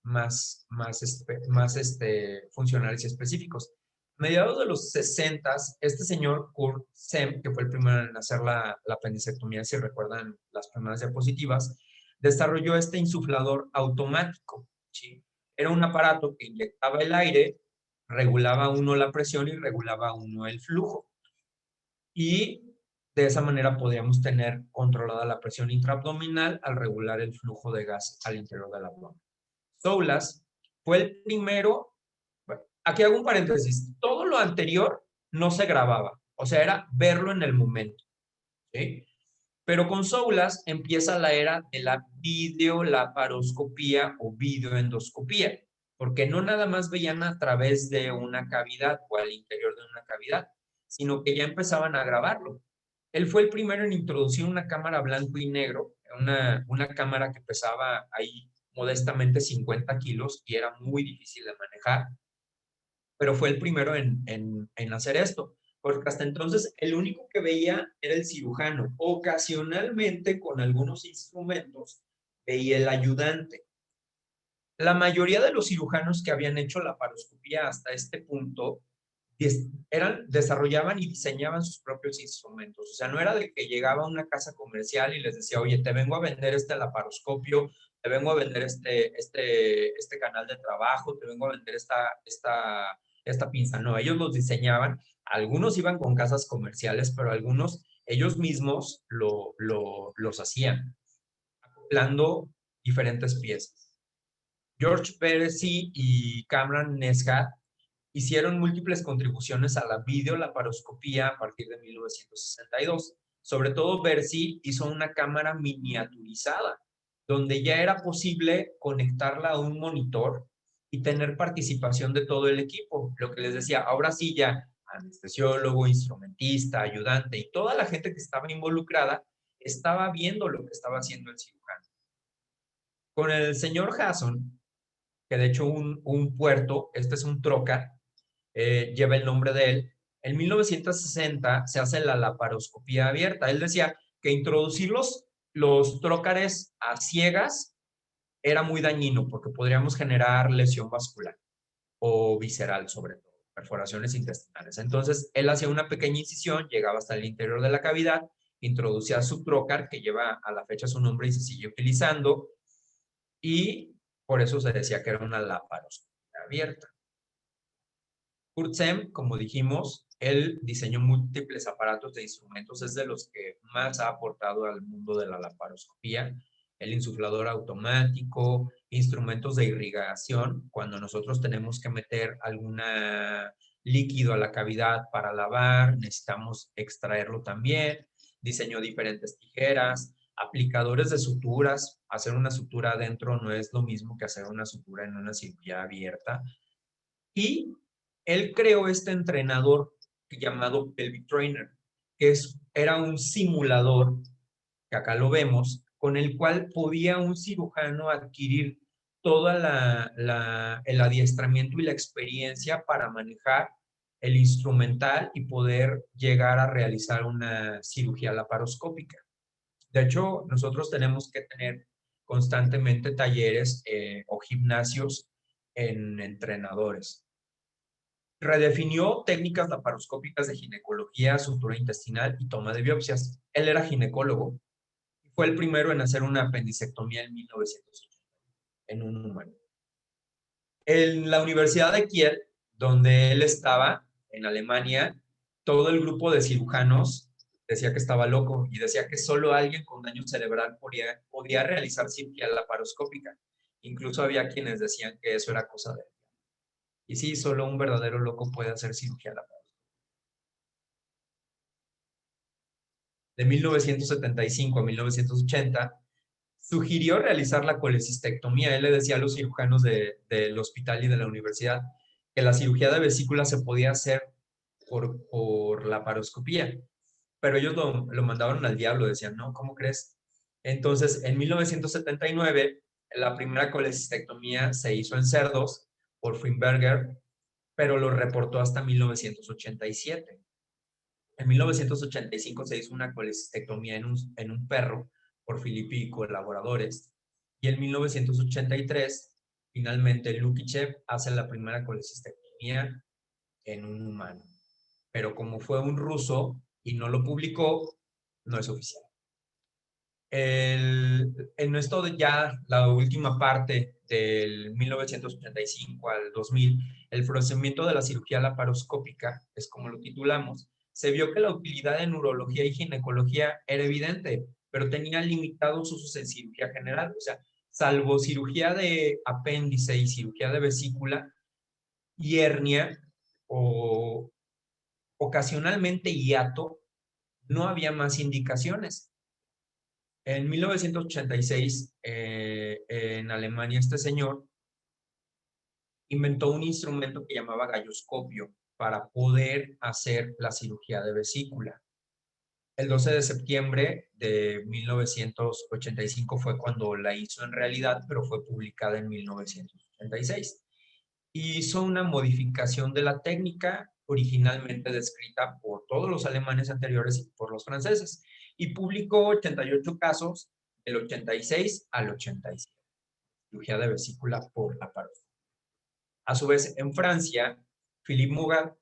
funcionales y específicos. A mediados de los 60, este señor Kurt Sem, que fue el primero en hacer la apendicectomía, si recuerdan las primeras diapositivas, desarrolló este insuflador automático. ¿Sí? Era un aparato que inyectaba el aire, regulaba uno la presión y regulaba uno el flujo. Y De esa manera podíamos tener controlada la presión intraabdominal al regular el flujo de gas al interior del abdomen. Soulas fue el primero, bueno, aquí hago un paréntesis, todo lo anterior no se grababa, o sea, era verlo en el momento, ¿sí? Pero con Soulas empieza la era de la videolaparoscopía o videoendoscopía, porque no nada más veían a través de una cavidad o al interior de una cavidad, sino que ya empezaban a grabarlo. Él fue el primero en introducir una cámara blanco y negro, una cámara que pesaba ahí modestamente 50 kilos y era muy difícil de manejar, pero fue el primero en hacer esto, porque hasta entonces el único que veía era el cirujano. Ocasionalmente, con algunos instrumentos, veía el ayudante. La mayoría de los cirujanos que habían hecho la laparoscopía hasta este punto desarrollaban y diseñaban sus propios instrumentos. O sea, no era de que llegaba a una casa comercial y les decía, oye, te vengo a vender este laparoscopio, te vengo a vender este canal de trabajo, te vengo a vender esta pinza. No, ellos los diseñaban. Algunos iban con casas comerciales, pero algunos ellos mismos los hacían, acoplando diferentes piezas. George Peresy y Cameron Neshat hicieron múltiples contribuciones a la videolaparoscopía a partir de 1962. Sobre todo, Peresy hizo una cámara miniaturizada, donde ya era posible conectarla a un monitor y tener participación de todo el equipo. Lo que les decía, ahora sí ya anestesiólogo, instrumentista, ayudante y toda la gente que estaba involucrada estaba viendo lo que estaba haciendo el cirujano. Con el señor Hasson, que de hecho un puerto, este es un trocar, lleva el nombre de él. En 1960 se hace la laparoscopía abierta. Él decía que introducir los trócares a ciegas era muy dañino porque podríamos generar lesión vascular o visceral, sobre todo, perforaciones intestinales. Entonces, él hacía una pequeña incisión, llegaba hasta el interior de la cavidad, introducía su trócar, que lleva a la fecha su nombre y se sigue utilizando, y por eso se decía que era una laparoscopía abierta. Kurt Sem, como dijimos, él diseñó múltiples aparatos de instrumentos, es de los que más ha aportado al mundo de la laparoscopía, el insuflador automático, instrumentos de irrigación, cuando nosotros tenemos que meter algún líquido a la cavidad para lavar, necesitamos extraerlo también, diseñó diferentes tijeras, aplicadores de suturas, hacer una sutura adentro no es lo mismo que hacer una sutura en una cirugía abierta, y él creó este entrenador llamado Pelvic Trainer, que era un simulador, que acá lo vemos, con el cual podía un cirujano adquirir todo el adiestramiento y la experiencia para manejar el instrumental y poder llegar a realizar una cirugía laparoscópica. De hecho, nosotros tenemos que tener constantemente talleres o gimnasios en entrenadores. Redefinió técnicas laparoscópicas de ginecología, sutura intestinal y toma de biopsias. Él era ginecólogo y fue el primero en hacer una apendicectomía en 1980 en un humano. En la Universidad de Kiel, donde él estaba, en Alemania, todo el grupo de cirujanos decía que estaba loco y decía que solo alguien con daño cerebral podía realizar cirugía laparoscópica. Incluso había quienes decían que eso era cosa de él. Y sí, solo un verdadero loco puede hacer cirugía laparoscópica. De 1975 a 1980, sugirió realizar la colecistectomía. Él le decía a los cirujanos del hospital y de la universidad que la cirugía de vesícula se podía hacer por laparoscopía, pero ellos lo mandaban al diablo, decían, no, ¿cómo crees? Entonces, en 1979, la primera colecistectomía se hizo en cerdos por Feinberger, pero lo reportó hasta 1987. En 1985 se hizo una colecistectomía en un perro por Filippi y colaboradores. Y en 1983, finalmente, Lukichev hace la primera colecistectomía en un humano. Pero como fue un ruso y no lo publicó, no es oficial. En esto ya la última parte del 1985 al 2000, el procedimiento de la cirugía laparoscópica, es como lo titulamos, se vio que la utilidad en urología y ginecología era evidente, pero tenía limitados usos en cirugía general. O sea, salvo cirugía de apéndice y cirugía de vesícula y hernia o ocasionalmente hiato, no había más indicaciones. En 1986, en Alemania, este señor inventó un instrumento que llamaba galloscopio para poder hacer la cirugía de vesícula. El 12 de septiembre de 1985 fue cuando la hizo en realidad, pero fue publicada en 1986. Hizo una modificación de la técnica originalmente descrita por todos los alemanes anteriores y por los franceses, y publicó 88 casos del 86 al 87, cirugía de vesícula por la laparoscopia. A su vez, en Francia, Philippe Mugat,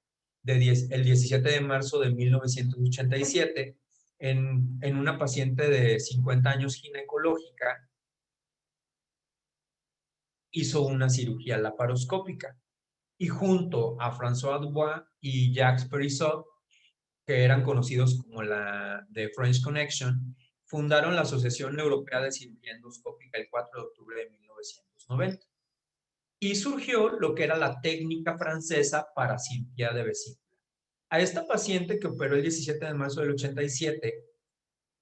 el 17 de marzo de 1987, en una paciente de 50 años ginecológica, hizo una cirugía laparoscópica. Y junto a François Dubois y Jacques Perisot, que eran conocidos como la The French Connection, fundaron la Asociación Europea de Cirugía Endoscópica el 4 de octubre de 1990. Y surgió lo que era la técnica francesa para cirugía de vesícula. A esta paciente que operó el 17 de marzo del 87,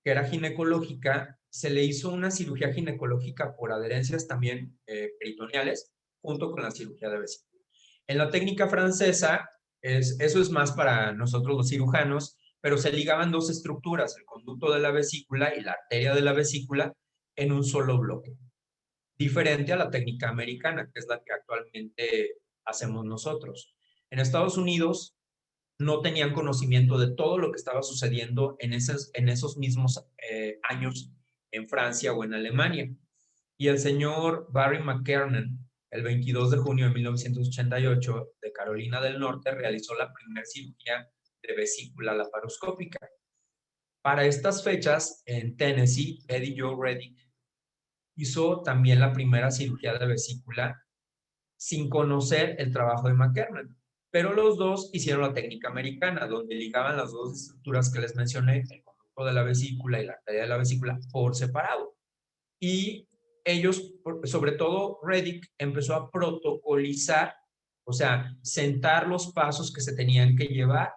que era ginecológica, se le hizo una cirugía ginecológica por adherencias también peritoneales, junto con la cirugía de vesícula. En la técnica francesa, eso es más para nosotros los cirujanos, pero se ligaban dos estructuras, el conducto de la vesícula y la arteria de la vesícula, en un solo bloque. Diferente a la técnica americana, que es la que actualmente hacemos nosotros. En Estados Unidos no tenían conocimiento de todo lo que estaba sucediendo en esos mismos años en Francia o en Alemania. Y el señor Barry McKernan, el 22 de junio de 1988, de Carolina del Norte, realizó la primera cirugía de vesícula laparoscópica. Para estas fechas, en Tennessee, Eddie Joe Reddick hizo también la primera cirugía de vesícula sin conocer el trabajo de McKernan. Pero los dos hicieron la técnica americana, donde ligaban las dos estructuras que les mencioné, el conducto de la vesícula y la arteria de la vesícula, por separado. Y ellos, sobre todo Reddick, empezó a protocolizar, o sea, sentar los pasos que se tenían que llevar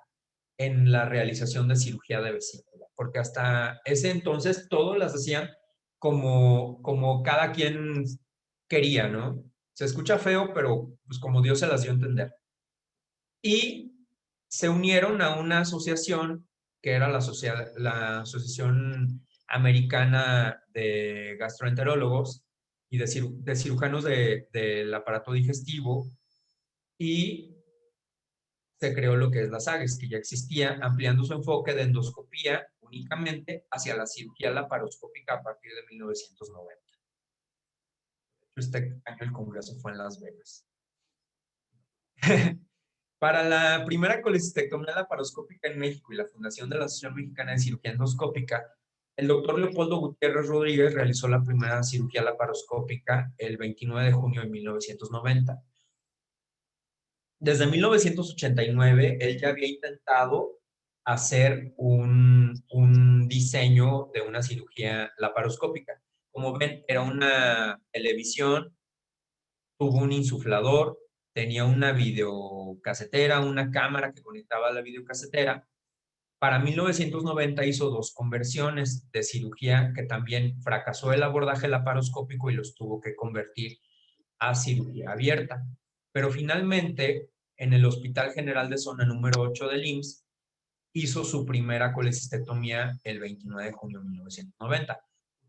en la realización de cirugía de vesícula, porque hasta ese entonces todos las hacían como cada quien quería, ¿no? Se escucha feo, pero pues como Dios se las dio a entender. Y se unieron a una asociación que era la Asociación Americana de Gastroenterólogos y de cirujanos del aparato digestivo, y se creó lo que es la SAGES, que ya existía, ampliando su enfoque de endoscopía únicamente hacia la cirugía laparoscópica a partir de 1990. Este año el congreso fue en Las Vegas. Para la primera colecistectomía laparoscópica en México y la fundación de la Asociación Mexicana de Cirugía Endoscópica, el doctor Leopoldo Gutiérrez Rodríguez realizó la primera cirugía laparoscópica el 29 de junio de 1990. Desde 1989, él ya había intentado hacer un diseño de una cirugía laparoscópica. Como ven, era una televisión, tuvo un insuflador, tenía una videocasetera, una cámara que conectaba a la videocasetera. Para 1990 hizo dos conversiones de cirugía que también fracasó el abordaje laparoscópico y los tuvo que convertir a cirugía abierta. Pero finalmente, en el Hospital General de Zona número 8 del IMSS, hizo su primera colecistectomía el 29 de junio de 1990.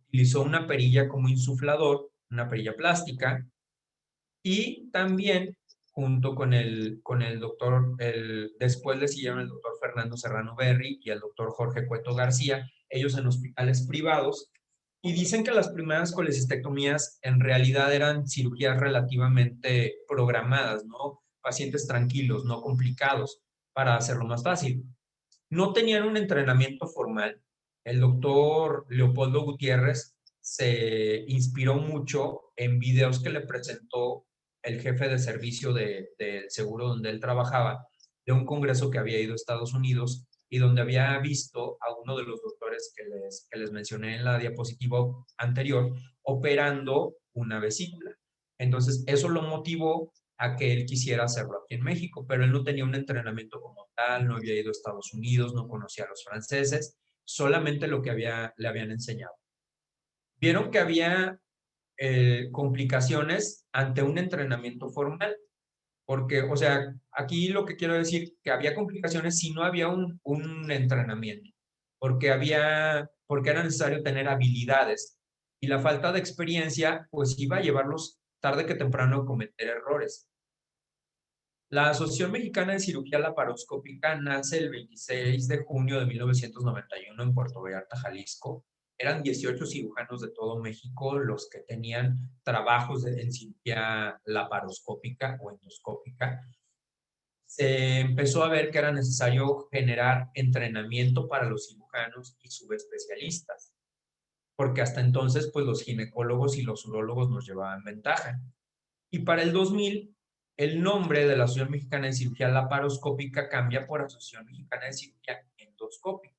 Utilizó una perilla como insuflador, una perilla plástica, y también junto con el doctor, después le siguieron el doctor Fernando Serrano Berry y el doctor Jorge Cueto García, ellos en hospitales privados, y dicen que las primeras colecistectomías en realidad eran cirugías relativamente programadas, ¿no? Pacientes tranquilos, no complicados, para hacerlo más fácil. No tenían un entrenamiento formal. El doctor Leopoldo Gutiérrez se inspiró mucho en videos que le presentó el jefe de servicio del seguro donde él trabajaba, de un congreso que había ido a Estados Unidos, y donde había visto a uno de los doctores que les mencioné en la diapositiva anterior operando una vesícula. Entonces, eso lo motivó a que él quisiera hacerlo aquí en México, pero él no tenía un entrenamiento como tal, no había ido a Estados Unidos, no conocía a los franceses, solamente lo que le habían enseñado. Vieron que había complicaciones ante un entrenamiento formal, porque, o sea, aquí lo que quiero decir, que había complicaciones si no había un entrenamiento, porque era necesario tener habilidades y la falta de experiencia, pues iba a llevarlos tarde que temprano a cometer errores. La Asociación Mexicana de Cirugía Laparoscópica nace el 26 de junio de 1991 en Puerto Vallarta, Jalisco. Eran 18 cirujanos de todo México los que tenían trabajos en cirugía laparoscópica o endoscópica. Se empezó a ver que era necesario generar entrenamiento para los cirujanos y subespecialistas, porque hasta entonces pues los ginecólogos y los urólogos nos llevaban ventaja. Y para el 2000, el nombre de la Asociación Mexicana de Cirugía Laparoscópica cambia por Asociación Mexicana de Cirugía Endoscópica.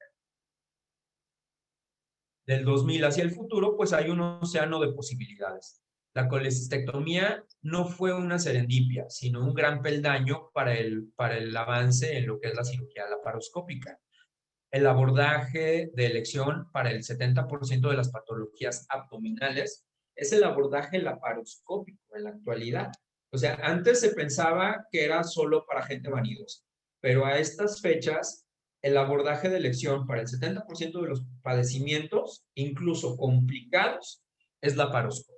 Del 2000 hacia el futuro, pues hay un océano de posibilidades. La colecistectomía no fue una serendipia, sino un gran peldaño para el avance en lo que es la cirugía laparoscópica. El abordaje de elección para el 70% de las patologías abdominales es el abordaje laparoscópico en la actualidad. O sea, antes se pensaba que era solo para gente vanidosa, pero a estas fechas el abordaje de elección para el 70% de los padecimientos, incluso complicados, es laparoscópico.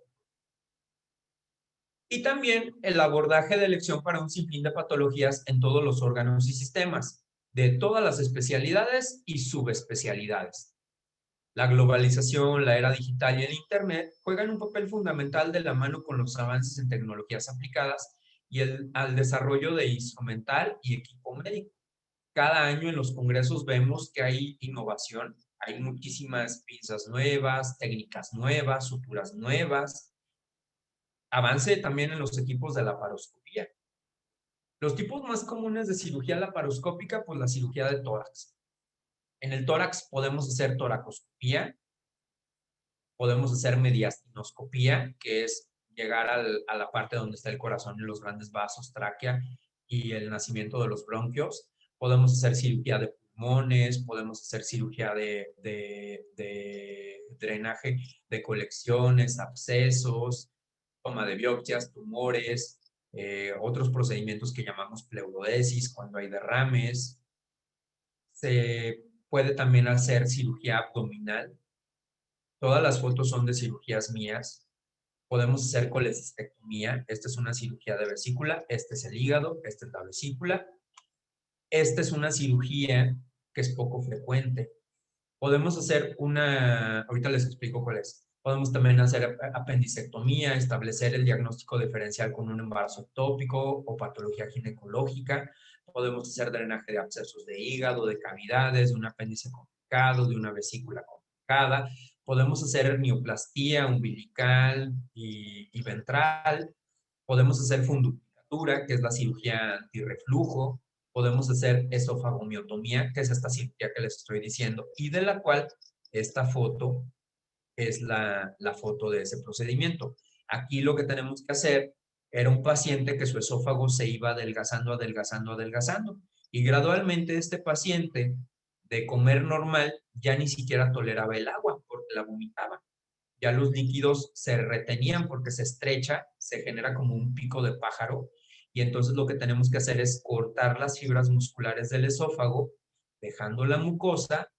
Y también el abordaje de elección para un sinfín de patologías en todos los órganos y sistemas, de todas las especialidades y subespecialidades. La globalización, la era digital y el Internet juegan un papel fundamental de la mano con los avances en tecnologías aplicadas y al desarrollo de instrumental y equipo médico. Cada año en los congresos vemos que hay innovación, hay muchísimas pinzas nuevas, técnicas nuevas, suturas nuevas, avance también en los equipos de laparoscopía. Los tipos más comunes de cirugía laparoscópica, pues la cirugía de tórax. En el tórax podemos hacer toracoscopía, podemos hacer mediastinoscopía, que es llegar a la parte donde está el corazón y los grandes vasos, tráquea y el nacimiento de los bronquios. Podemos hacer cirugía de pulmones, podemos hacer cirugía de drenaje de colecciones, abscesos, toma de biopsias, tumores, otros procedimientos que llamamos pleurodesis cuando hay derrames. Se puede también hacer cirugía abdominal. Todas las fotos son de cirugías mías. Podemos hacer colecistectomía. Esta es una cirugía de vesícula. Este es el hígado. Esta es la vesícula. Esta es una cirugía que es poco frecuente. Podemos hacer ahorita les explico cuál es. Podemos también hacer apendicectomía, establecer el diagnóstico diferencial con un embarazo ectópico o patología ginecológica. Podemos hacer drenaje de abscesos de hígado, de cavidades, de un apéndice complicado, de una vesícula complicada. Podemos hacer hernioplastia umbilical y ventral. Podemos hacer funduplicatura, que es la cirugía antirreflujo. Podemos hacer esofagomiotomía, que es esta cirugía que les estoy diciendo, y de la cual esta foto es la foto de ese procedimiento. Aquí lo que tenemos que hacer era un paciente que su esófago se iba adelgazando, adelgazando, adelgazando, y gradualmente este paciente de comer normal ya ni siquiera toleraba el agua porque la vomitaba. Ya los líquidos se retenían porque se estrecha, se genera como un pico de pájaro, y entonces lo que tenemos que hacer es cortar las fibras musculares del esófago, dejando la mucosa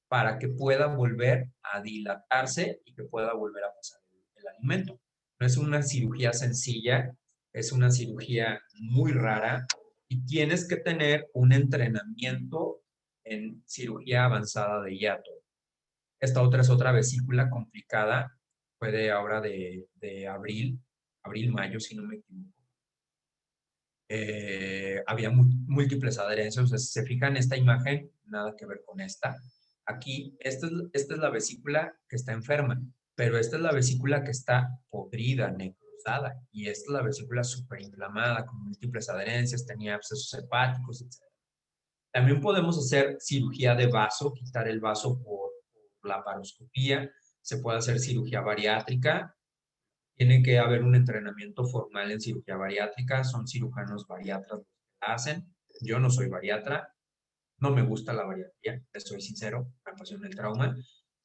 para que pueda volver a dilatarse y que pueda volver a pasar el alimento. No es una cirugía sencilla, es una cirugía muy rara y tienes que tener un entrenamiento en cirugía avanzada de hiato. Esta otra es otra vesícula complicada, fue de ahora de abril, mayo, si no me equivoco. Había múltiples adherencias, o sea, si se fijan en esta imagen, nada que ver con esta. Aquí, esta es la vesícula que está enferma, pero esta es la vesícula que está podrida, necrosada, y esta es la vesícula superinflamada, con múltiples adherencias, tenía abscesos hepáticos, etc. También podemos hacer cirugía de vaso, quitar el vaso por laparoscopía. Se puede hacer cirugía bariátrica. Tiene que haber un entrenamiento formal en cirugía bariátrica. Son cirujanos bariatras los que la hacen. Yo no soy bariatra. No me gusta la bariatría, soy sincero, me apasiona el trauma.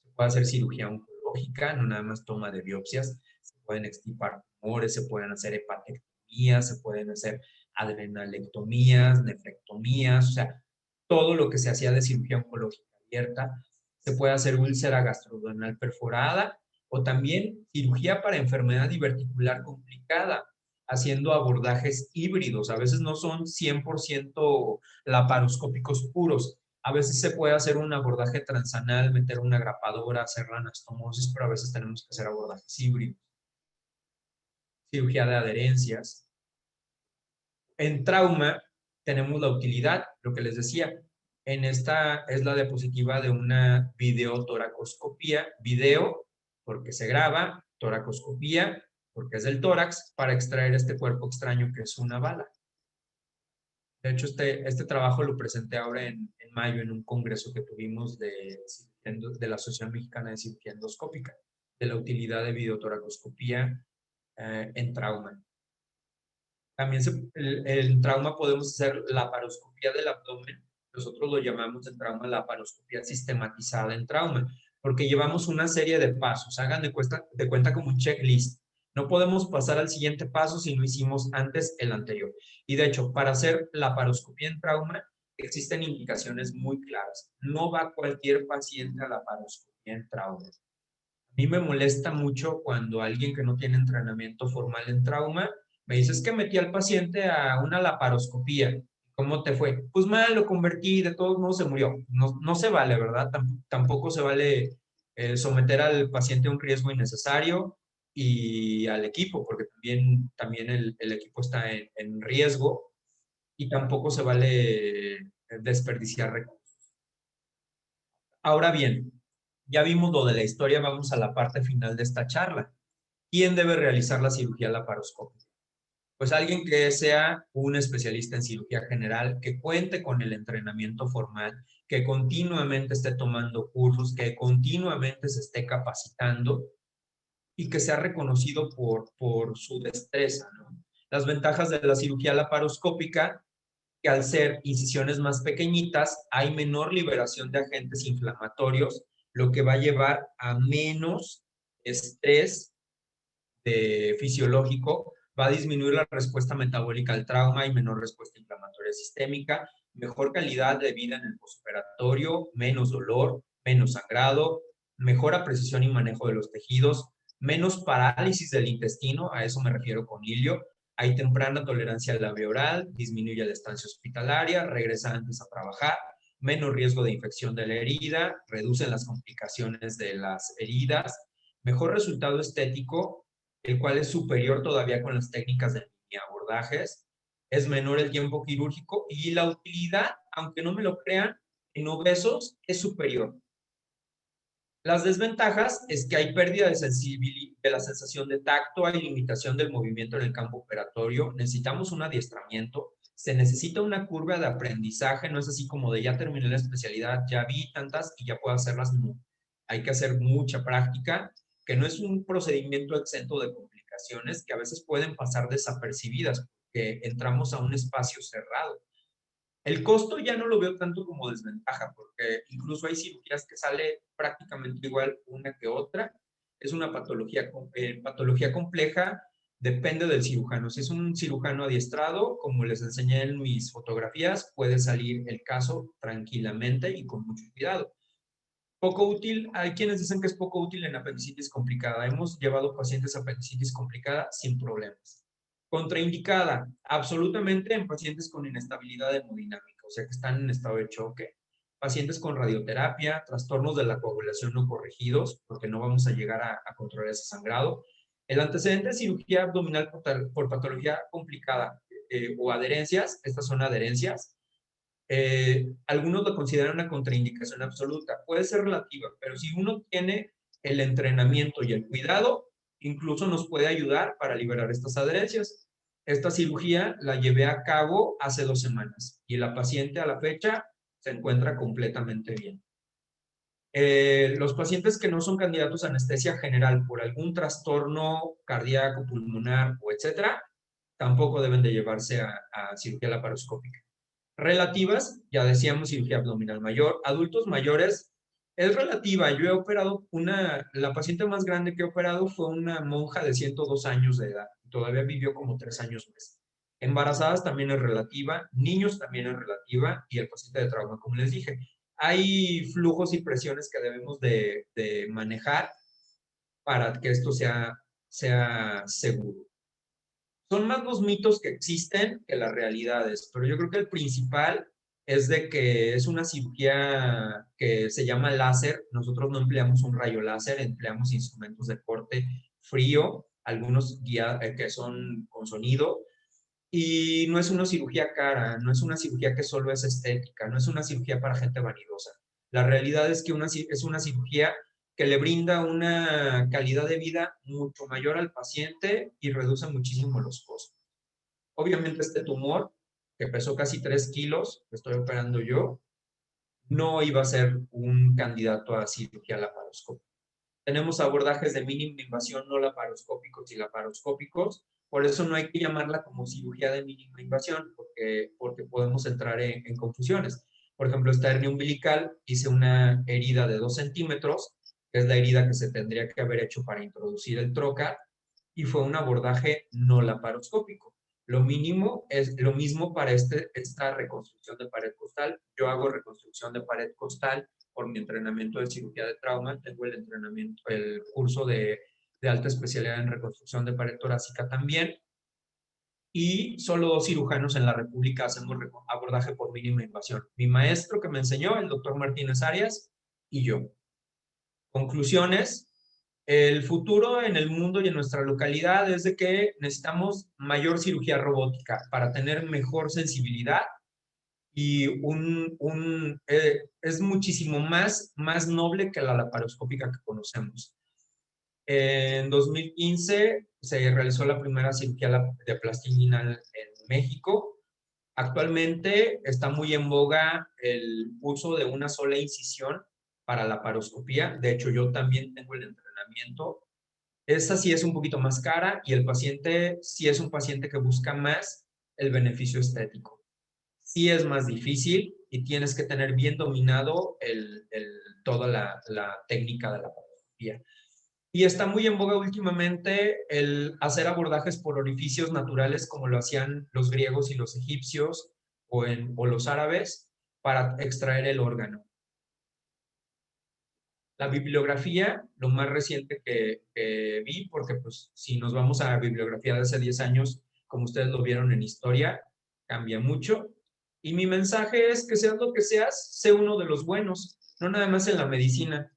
Se puede hacer cirugía oncológica, no nada más toma de biopsias. Se pueden extirpar tumores, se pueden hacer hepatectomías, se pueden hacer adrenalectomías, nefrectomías, o sea, todo lo que se hacía de cirugía oncológica abierta. Se puede hacer úlcera gastroduodenal perforada o también cirugía para enfermedad diverticular complicada, haciendo abordajes híbridos. A veces no son 100% laparoscópicos puros. A veces se puede hacer un abordaje transanal, meter una grapadora, hacer la anastomosis, pero a veces tenemos que hacer abordajes híbridos. Cirugía de adherencias. En trauma tenemos la utilidad, lo que les decía. En esta es la diapositiva de una videotoracoscopía, video porque se graba, toracoscopía porque es del tórax, para extraer este cuerpo extraño que es una bala. De hecho, este trabajo lo presenté ahora en mayo en un congreso que tuvimos de la Asociación Mexicana de Cirugía Endoscópica, de la utilidad de videotoracoscopía en trauma. También en trauma podemos hacer laparoscopía del abdomen. Nosotros lo llamamos en trauma laparoscopía sistematizada en trauma, porque llevamos una serie de pasos. Hagan de cuenta como un checklist. No podemos pasar al siguiente paso si no hicimos antes el anterior. Y de hecho, para hacer laparoscopía en trauma, existen indicaciones muy claras. No va cualquier paciente a laparoscopía en trauma. A mí me molesta mucho cuando alguien que no tiene entrenamiento formal en trauma me dice, es que metí al paciente a una laparoscopía. ¿Cómo te fue? Pues mal, lo convertí, de todos modos se murió. No, no se vale, ¿verdad? Tampoco se vale someter al paciente a un riesgo innecesario y al equipo, porque también el equipo está en riesgo y tampoco se vale desperdiciar recursos. Ahora bien, ya vimos lo de la historia, vamos a la parte final de esta charla. ¿Quién debe realizar la cirugía laparoscópica? Pues alguien que sea un especialista en cirugía general, que cuente con el entrenamiento formal, que continuamente esté tomando cursos, que continuamente se esté capacitando y que sea reconocido por su destreza, ¿no? Las ventajas de la cirugía laparoscópica, que al ser incisiones más pequeñitas, hay menor liberación de agentes inflamatorios, lo que va a llevar a menos estrés fisiológico, va a disminuir la respuesta metabólica al trauma y menor respuesta inflamatoria sistémica, mejor calidad de vida en el postoperatorio, menos dolor, menos sangrado, mejora precisión y manejo de los tejidos, menos parálisis del intestino, a eso me refiero con hilio, hay temprana tolerancia al labio oral, disminuye la estancia hospitalaria, regresa antes a trabajar, menos riesgo de infección de la herida, reducen las complicaciones de las heridas, mejor resultado estético, el cual es superior todavía con las técnicas de mini abordajes, es menor el tiempo quirúrgico y la utilidad, aunque no me lo crean, en obesos es superior. Las desventajas es que hay pérdida de la sensación de tacto, hay limitación del movimiento en el campo operatorio, necesitamos un adiestramiento, se necesita una curva de aprendizaje, no es así como de ya terminé la especialidad, ya vi tantas y ya puedo hacerlas, no. Hay que hacer mucha práctica, que no es un procedimiento exento de complicaciones que a veces pueden pasar desapercibidas, porque entramos a un espacio cerrado. El costo ya no lo veo tanto como desventaja, porque incluso hay cirugías que sale prácticamente igual una que otra. Es una patología compleja, depende del cirujano. Si es un cirujano adiestrado, como les enseñé en mis fotografías, puede salir el caso tranquilamente y con mucho cuidado. Poco útil, hay quienes dicen que es poco útil en apendicitis complicada. Hemos llevado pacientes a apendicitis complicada sin problemas. Contraindicada, absolutamente en pacientes con inestabilidad hemodinámica, o sea que están en estado de choque. Pacientes con radioterapia, trastornos de la coagulación no corregidos, porque no vamos a llegar a controlar ese sangrado. El antecedente de cirugía abdominal por patología complicada o adherencias, estas son adherencias, algunos lo consideran una contraindicación absoluta. Puede ser relativa, pero si uno tiene el entrenamiento y el cuidado, incluso nos puede ayudar para liberar estas adherencias. Esta cirugía la llevé a cabo hace 2 semanas y la paciente a la fecha se encuentra completamente bien. Los pacientes que no son candidatos a anestesia general por algún trastorno cardíaco, pulmonar o etcétera, tampoco deben de llevarse a cirugía laparoscópica. Relativas, ya decíamos, cirugía abdominal mayor. Adultos mayores, es relativa. Yo he operado la paciente más grande que he operado fue una monja de 102 años de edad. Todavía vivió como 3 años más. Embarazadas también es relativa, niños también es relativa y el paciente de trauma, como les dije. Hay flujos y presiones que debemos de manejar para que esto sea seguro. Son más los mitos que existen que las realidades, pero yo creo que el principal es de que es una cirugía que se llama láser. Nosotros no empleamos un rayo láser, empleamos instrumentos de corte frío, algunos que son con sonido, y no es una cirugía cara, no es una cirugía que solo es estética, no es una cirugía para gente vanidosa. La realidad es que es una cirugía que le brinda una calidad de vida mucho mayor al paciente y reduce muchísimo los costos. Obviamente este tumor, que pesó casi 3 kilos, que estoy operando yo, no iba a ser un candidato a cirugía laparoscópica. Tenemos abordajes de mínima invasión no laparoscópicos y laparoscópicos, por eso no hay que llamarla como cirugía de mínima invasión, porque podemos entrar en confusiones. Por ejemplo, esta hernia umbilical, hice una herida de 2 centímetros, que es la herida que se tendría que haber hecho para introducir el trocar, y fue un abordaje no laparoscópico. Lo mínimo es lo mismo para esta reconstrucción de pared costal. Yo hago reconstrucción de pared costal por mi entrenamiento de cirugía de trauma. Tengo el curso de alta especialidad en reconstrucción de pared torácica también. Y solo 2 cirujanos en la República hacemos abordaje por mínima invasión. Mi maestro que me enseñó, el doctor Martínez Arias, y yo. Conclusiones. El futuro en el mundo y en nuestra localidad es de que necesitamos mayor cirugía robótica para tener mejor sensibilidad y es muchísimo más noble que la laparoscópica que conocemos. En 2015 se realizó la primera cirugía de plastia inguinal en México. Actualmente está muy en boga el uso de una sola incisión para la laparoscopía. De hecho, yo también tengo el entrenamiento. Esta sí es un poquito más cara y el paciente sí es un paciente que busca más el beneficio estético. Sí es más difícil y tienes que tener bien dominado toda la técnica de la laparoscopía. Y está muy en boga últimamente el hacer abordajes por orificios naturales como lo hacían los griegos y los egipcios o los árabes para extraer el órgano. La bibliografía, lo más reciente que vi, porque pues si nos vamos a la bibliografía de hace 10 años, como ustedes lo vieron en historia, cambia mucho. Y mi mensaje es que seas lo que seas, sé uno de los buenos, no nada más en la medicina.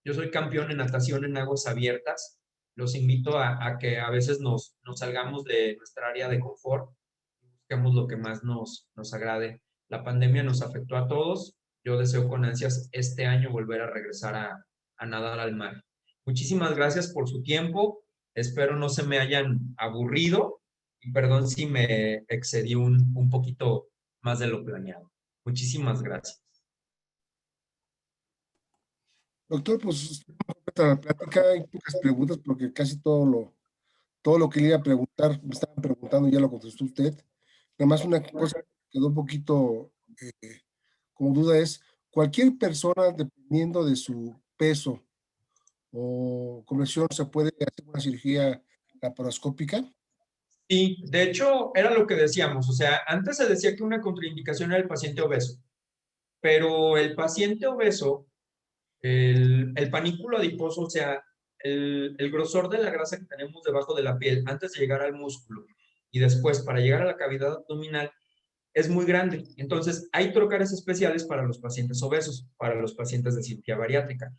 Yo soy campeón en natación en aguas abiertas. Los invito a que a veces nos salgamos de nuestra área de confort y busquemos lo que más nos agrade. La pandemia nos afectó a todos. Yo deseo con ansias este año volver a regresar a nadar al mar. Muchísimas gracias por su tiempo. Espero no se me hayan aburrido y perdón si me excedí un poquito más de lo planeado. Muchísimas gracias. Doctor, pues la plática, hay pocas preguntas porque casi todo lo que le iba a preguntar, me estaban preguntando, ya lo contestó usted. Nada más una cosa que quedó un poquito como duda es, cualquier persona, dependiendo de su peso o conversión, ¿se puede hacer una cirugía laparoscópica? Sí, de hecho, era lo que decíamos, o sea, antes se decía que una contraindicación era el paciente obeso, pero el paciente obeso, el panículo adiposo, o sea, el grosor de la grasa que tenemos debajo de la piel antes de llegar al músculo y después para llegar a la cavidad abdominal es muy grande. Entonces, hay trocares especiales para los pacientes obesos, para los pacientes de cirugía bariátrica.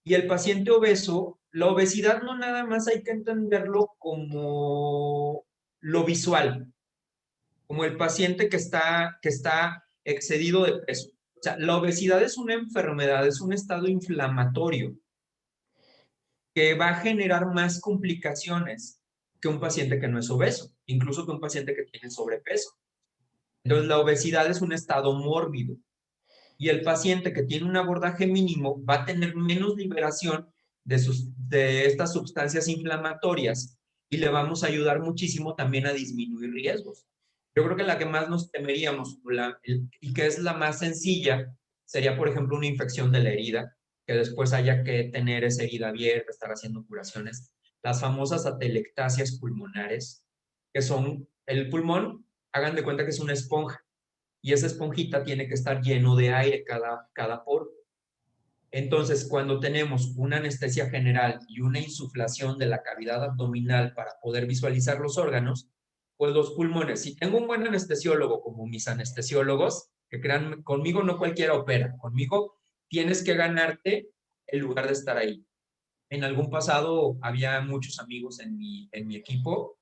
Y el paciente obeso, la obesidad no nada más hay que entenderlo como lo visual, como el paciente que está excedido de peso. O sea, la obesidad es una enfermedad, es un estado inflamatorio que va a generar más complicaciones que un paciente que no es obeso, incluso que un paciente que tiene sobrepeso. Entonces, la obesidad es un estado mórbido. y el paciente que tiene un abordaje mínimo va a tener menos liberación de estas sustancias inflamatorias y le vamos a ayudar muchísimo también a disminuir riesgos. Yo creo que la que más nos temeríamos y que es la más sencilla sería, por ejemplo, una infección de la herida, que después haya que tener esa herida abierta, estar haciendo curaciones. Las famosas atelectasias pulmonares, que son el pulmón, hagan de cuenta que es una esponja y esa esponjita tiene que estar lleno de aire cada poro. Entonces, cuando tenemos una anestesia general y una insuflación de la cavidad abdominal para poder visualizar los órganos, pues los pulmones, si tengo un buen anestesiólogo como mis anestesiólogos, que crean, conmigo no cualquiera opera, conmigo tienes que ganarte el lugar de estar ahí. En algún pasado había muchos amigos en mi equipo,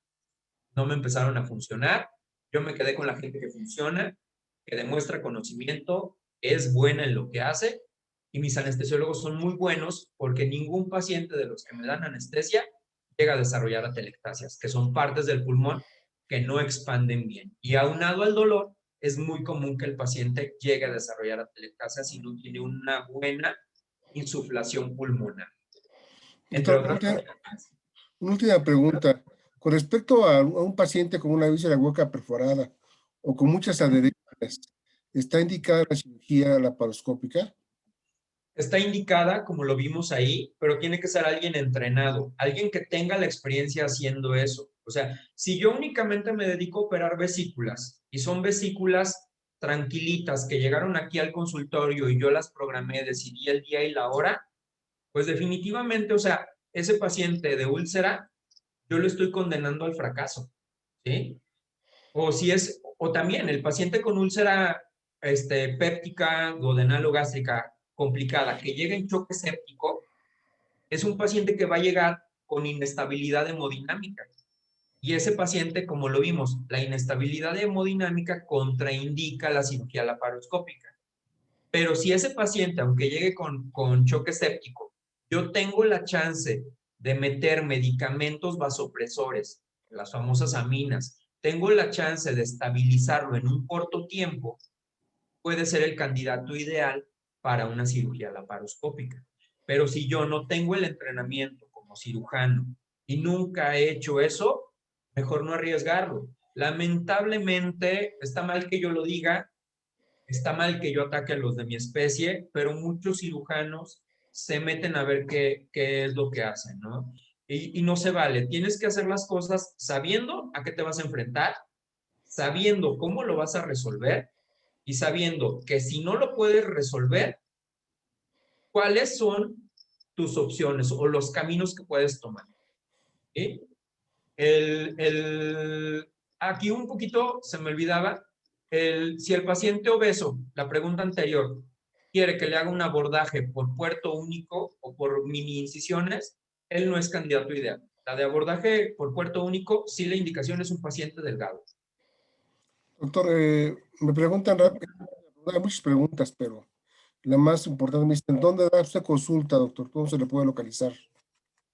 no me empezaron a funcionar, yo me quedé con la gente que funciona, que demuestra conocimiento, es buena en lo que hace, y mis anestesiólogos son muy buenos porque ningún paciente de los que me dan anestesia llega a desarrollar atelectasias, que son partes del pulmón que no expanden bien. Y aunado al dolor, es muy común que el paciente llegue a desarrollar atelectasias si no tiene una buena insuflación pulmonar. Entre Doctor, otras cosas. una última pregunta. Con respecto a un paciente con una víscera hueca perforada o con muchas adherencias, ¿está indicada la cirugía laparoscópica? Está indicada, como lo vimos ahí, pero tiene que ser alguien entrenado, alguien que tenga la experiencia haciendo eso. O sea, si yo únicamente me dedico a operar vesículas y son vesículas tranquilitas que llegaron aquí al consultorio y yo las programé, decidí el día y la hora, pues definitivamente, o sea, ese paciente de úlcera, yo lo estoy condenando al fracaso, ¿sí? O también el paciente con úlcera péptica, duodenalo-gástrica complicada, que llega en choque séptico, es un paciente que va a llegar con inestabilidad hemodinámica. Y ese paciente, como lo vimos, la inestabilidad hemodinámica contraindica la cirugía laparoscópica. Pero si ese paciente, aunque llegue con choque séptico, yo tengo la chance de meter medicamentos vasopresores, las famosas aminas, tengo la chance de estabilizarlo en un corto tiempo, puede ser el candidato ideal para una cirugía laparoscópica. Pero si yo no tengo el entrenamiento como cirujano y nunca he hecho eso, mejor no arriesgarlo. Lamentablemente, está mal que yo lo diga, está mal que yo ataque a los de mi especie, pero muchos cirujanos se meten a ver qué es lo que hacen, ¿no? Y no se vale. Tienes que hacer las cosas sabiendo a qué te vas a enfrentar, sabiendo cómo lo vas a resolver y sabiendo que si no lo puedes resolver, cuáles son tus opciones o los caminos que puedes tomar. ¿Sí? Aquí un poquito se me olvidaba, si el paciente obeso, la pregunta anterior, quiere que le haga un abordaje por puerto único o por mini incisiones, él no es candidato ideal. La de abordaje por puerto único, sí la indicación es un paciente delgado. Doctor, me preguntan rápido, hay muchas preguntas, pero la más importante me dicen, ¿dónde da usted consulta, doctor? ¿Cómo se le puede localizar?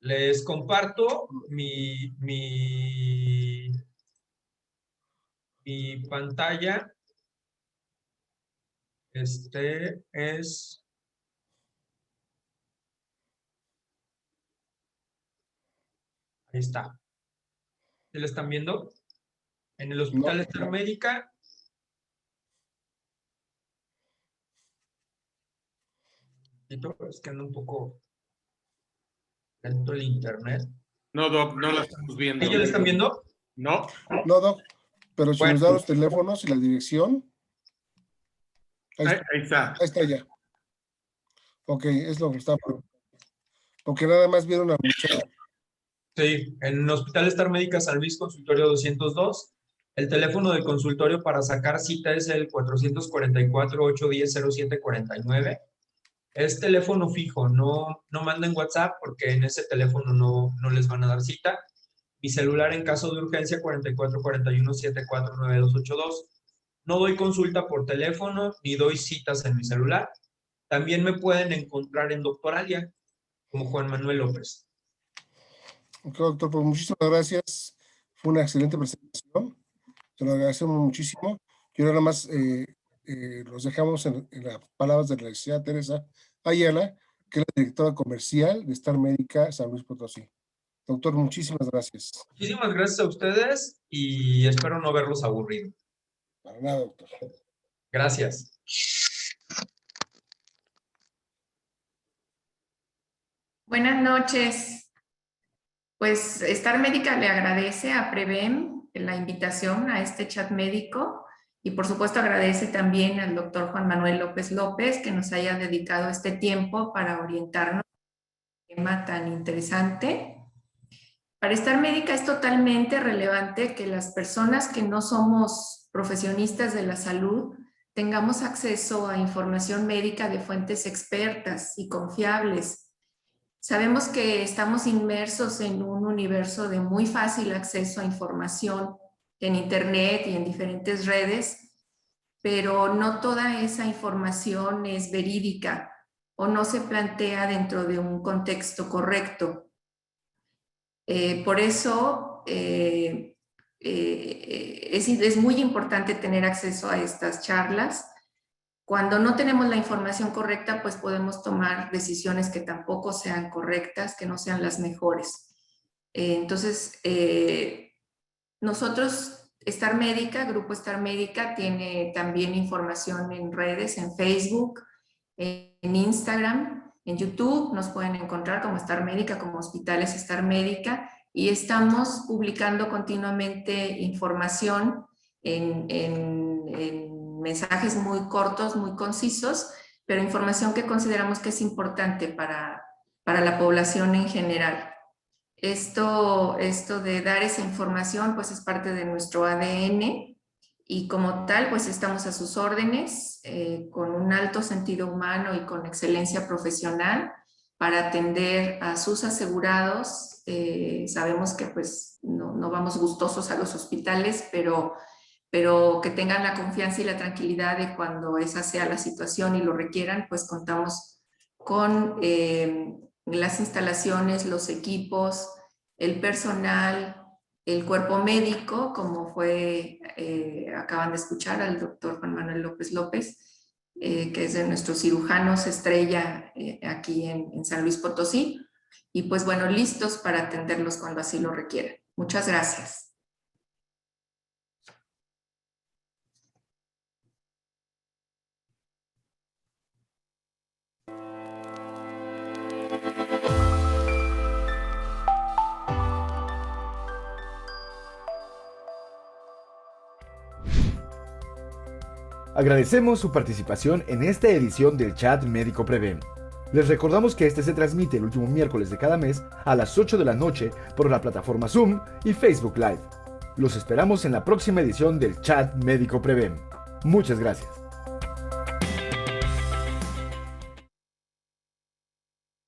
Les comparto mi pantalla. Ahí está. ¿Se lo están viendo? En el No, Hospital Star Médica. Es que anda un poco lento el internet. No, Doc, no la estamos viendo. ¿Ellos lo están viendo? No. no, doc, pero si Bueno. nos da los teléfonos y la dirección, Ahí está. ahí está ya. Ok, es lo que está. Porque nada más vieron a muchacha. Sí, en el Hospital Star Médica San Luis, consultorio 202. El teléfono del consultorio para sacar cita es el 444-810-0749. Es teléfono fijo, no manden WhatsApp porque en ese teléfono no les van a dar cita. Mi celular en caso de urgencia 4441-749282. No doy consulta por teléfono ni doy citas en mi celular. También me pueden encontrar en Doctoralia como Juan Manuel López. Ok, doctor, pues muchísimas gracias. Fue una excelente presentación. Te lo agradecemos muchísimo. Quiero nada más los dejamos en las palabras de la licenciada Teresa Ayala, que es la directora comercial de Star Médica San Luis Potosí. Doctor, muchísimas gracias. Muchísimas gracias a ustedes y espero no verlos aburridos. Para nada, doctor. Gracias. Buenas noches. Pues Star Médica le agradece a Prevem la invitación a este chat médico y por supuesto agradece también al doctor Juan Manuel López López que nos haya dedicado este tiempo para orientarnos en un tema tan interesante. Para Star Médica es totalmente relevante que las personas que no somos profesionistas de la salud tengamos acceso a información médica de fuentes expertas y confiables. Sabemos que estamos inmersos en un universo de muy fácil acceso a información en Internet y en diferentes redes, pero no toda esa información es verídica o no se plantea dentro de un contexto correcto. Por eso es muy importante tener acceso a estas charlas. Cuando no tenemos la información correcta, pues podemos tomar decisiones que tampoco sean correctas, que no sean las mejores. Entonces, nosotros, Star Médica, Grupo Star Médica, tiene también información en redes, en Facebook, en Instagram, en YouTube. Nos pueden encontrar como Star Médica, como Hospitales Star Médica, y estamos publicando continuamente información en mensajes muy cortos, muy concisos, pero información que consideramos que es importante para la población en general. Esto de dar esa información pues es parte de nuestro ADN y como tal pues estamos a sus órdenes con un alto sentido humano y con excelencia profesional para atender a sus asegurados. Sabemos que pues no vamos gustosos a los hospitales, pero que tengan la confianza y la tranquilidad de cuando esa sea la situación y lo requieran, pues contamos con las instalaciones, los equipos, el personal, el cuerpo médico, como acaban de escuchar al doctor Juan Manuel López López, que es de nuestros cirujanos estrella aquí en San Luis Potosí, y pues bueno, listos para atenderlos cuando así lo requieran. Muchas gracias. Agradecemos su participación en esta edición del Chat Médico Prevem. Les recordamos que este se transmite el último miércoles de cada mes a las 8 de la noche por la plataforma Zoom y Facebook Live. Los esperamos en la próxima edición del Chat Médico Prevem. Muchas gracias.